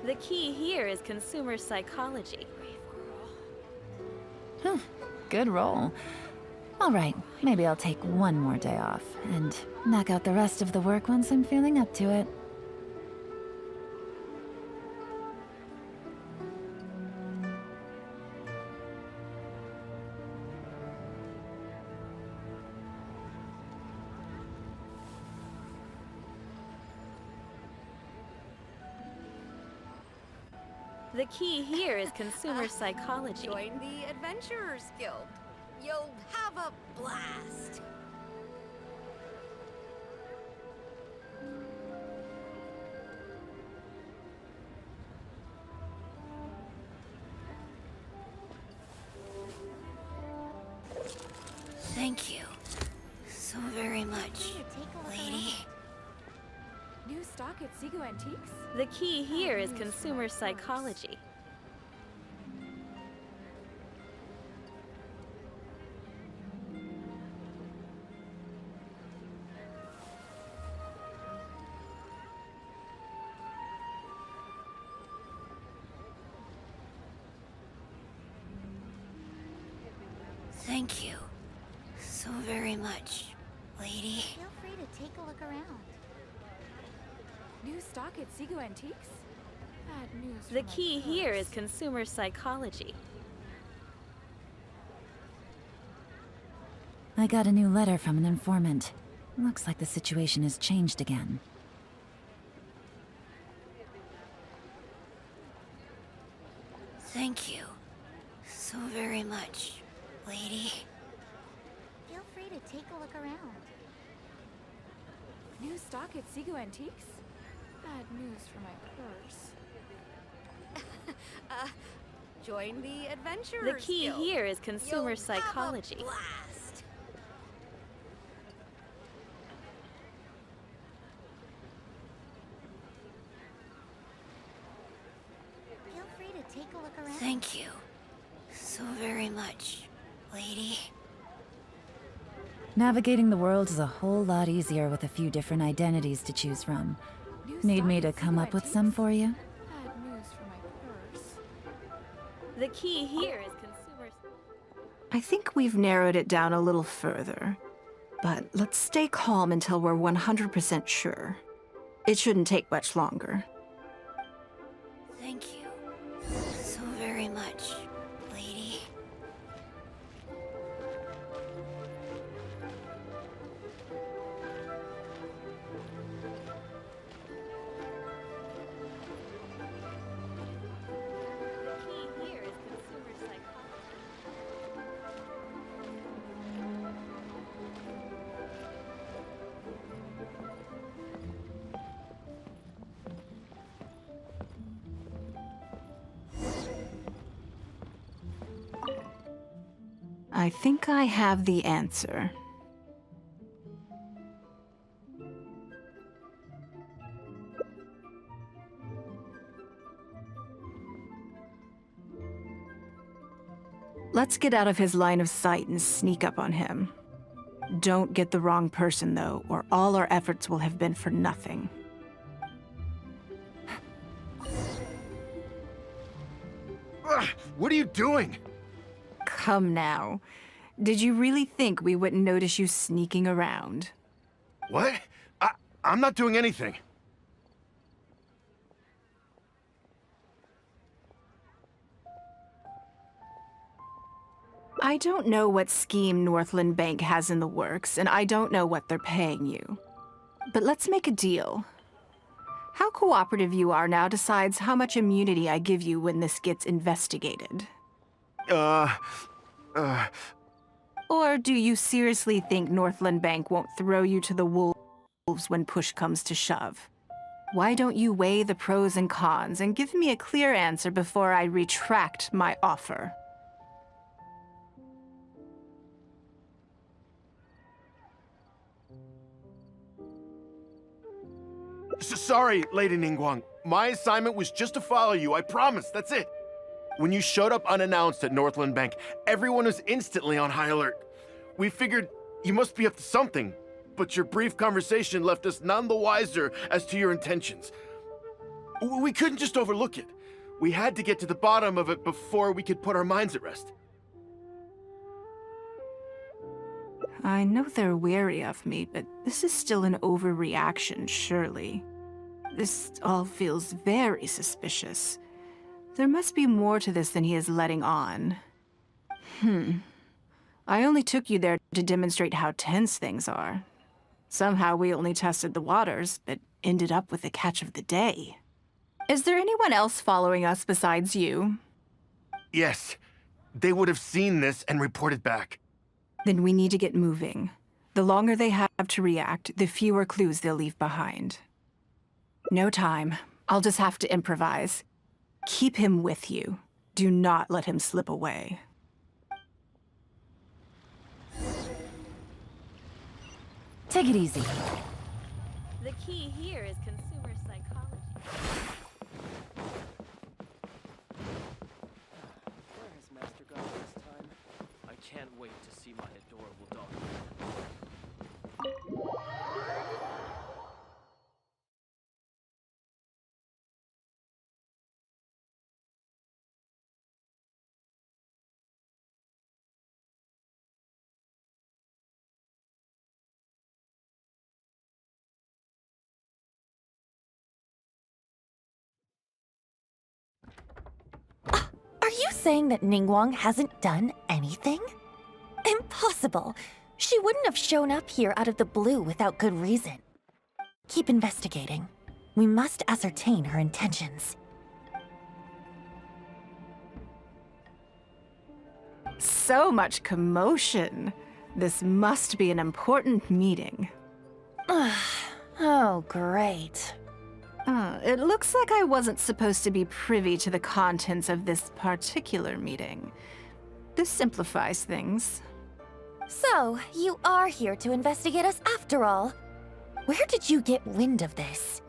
The key here is consumer psychology. Good roll. All right, maybe I'll take one more day off and knock out the rest of the work once I'm feeling up to it. The key here is consumer psychology. Join the Adventurers Guild. You'll have a blast. Thank you so very much, lady. New stock at Sigu Antiques? The key here is consumer psychology. Thank you so very much, lady. Feel free to take a look around. New stock at Sigu Antiques? Bad news. The key here is consumer psychology. I got a new letter from an informant. Looks like the situation has changed again. Thank you so very much, lady. Feel free to take a look around. New stock at Sigu Antiques? Bad news for my purse. Join the Adventurers The key Guild. here is consumer You'll psychology. Have a blast. Feel free to take a look around. Thank you so very much, lady. Navigating the world is a whole lot easier with a few different identities to choose from. Need me to come up with some for you? Bad news for my purse. The key here is consumer. I think we've narrowed it down a little further. But let's stay calm until we're 100% sure. It shouldn't take much longer. Thank you so very much, lady. The key here is consumer psychology. I think I have the answer. Let's get out of his line of sight and sneak up on him. Don't get the wrong person, though, or all our efforts will have been for nothing. Ugh, what are you doing? Come now. Did you really think we wouldn't notice you sneaking around? What? I'm not doing anything. I don't know what scheme Northland Bank has in the works, and I don't know what they're paying you. But let's make a deal. How cooperative you are now decides how much immunity I give you when this gets investigated. Or do you seriously think Northland Bank won't throw you to the wolves when push comes to shove? Why don't you weigh the pros and cons and give me a clear answer before I retract my offer? Sorry, Lady Ningguang. My assignment was just to follow you, I promise, that's it. When you showed up unannounced at Northland Bank, everyone was instantly on high alert. We figured you must be up to something, but your brief conversation left us none the wiser as to your intentions. We couldn't just overlook it. We had to get to the bottom of it before we could put our minds at rest. I know they're wary of me, but this is still an overreaction, surely. This all feels very suspicious. There must be more to this than he is letting on. I only took you there to demonstrate how tense things are. Somehow we only tested the waters, but ended up with the catch of the day. Is there anyone else following us besides you? Yes. They would have seen this and reported back. Then we need to get moving. The longer they have to react, the fewer clues they'll leave behind. No time. I'll just have to improvise. Keep him with you. Do not let him slip away. Take it easy. The key here is consumer psychology. Where has Master gone this time? I can't wait to see my adorable daughter. Are you saying that Ningguang hasn't done anything? Impossible! She wouldn't have shown up here out of the blue without good reason. Keep investigating. We must ascertain her intentions. So much commotion. This must be an important meeting. Oh, great. It looks like I wasn't supposed to be privy to the contents of this particular meeting. This simplifies things. So, you are here to investigate us after all. Where did you get wind of this?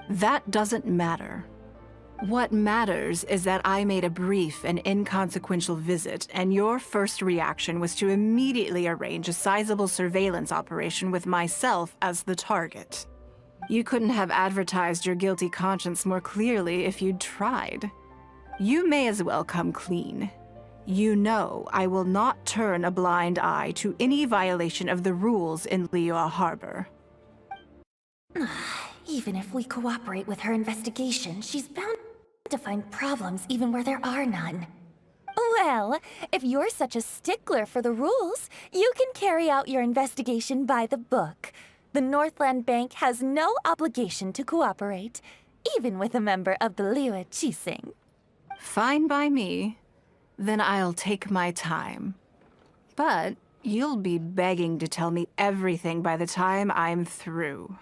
That doesn't matter. What matters is that I made a brief and inconsequential visit, and your first reaction was to immediately arrange a sizable surveillance operation with myself as the target. You couldn't have advertised your guilty conscience more clearly if you'd tried. You may as well come clean. You know I will not turn a blind eye to any violation of the rules in Liyue Harbor. Even if we cooperate with her investigation, she's bound to find problems even where there are none. Well, if you're such a stickler for the rules, you can carry out your investigation by the book. The Northland Bank has no obligation to cooperate, even with a member of the Liyue Qixing. Fine by me. Then I'll take my time. But you'll be begging to tell me everything by the time I'm through.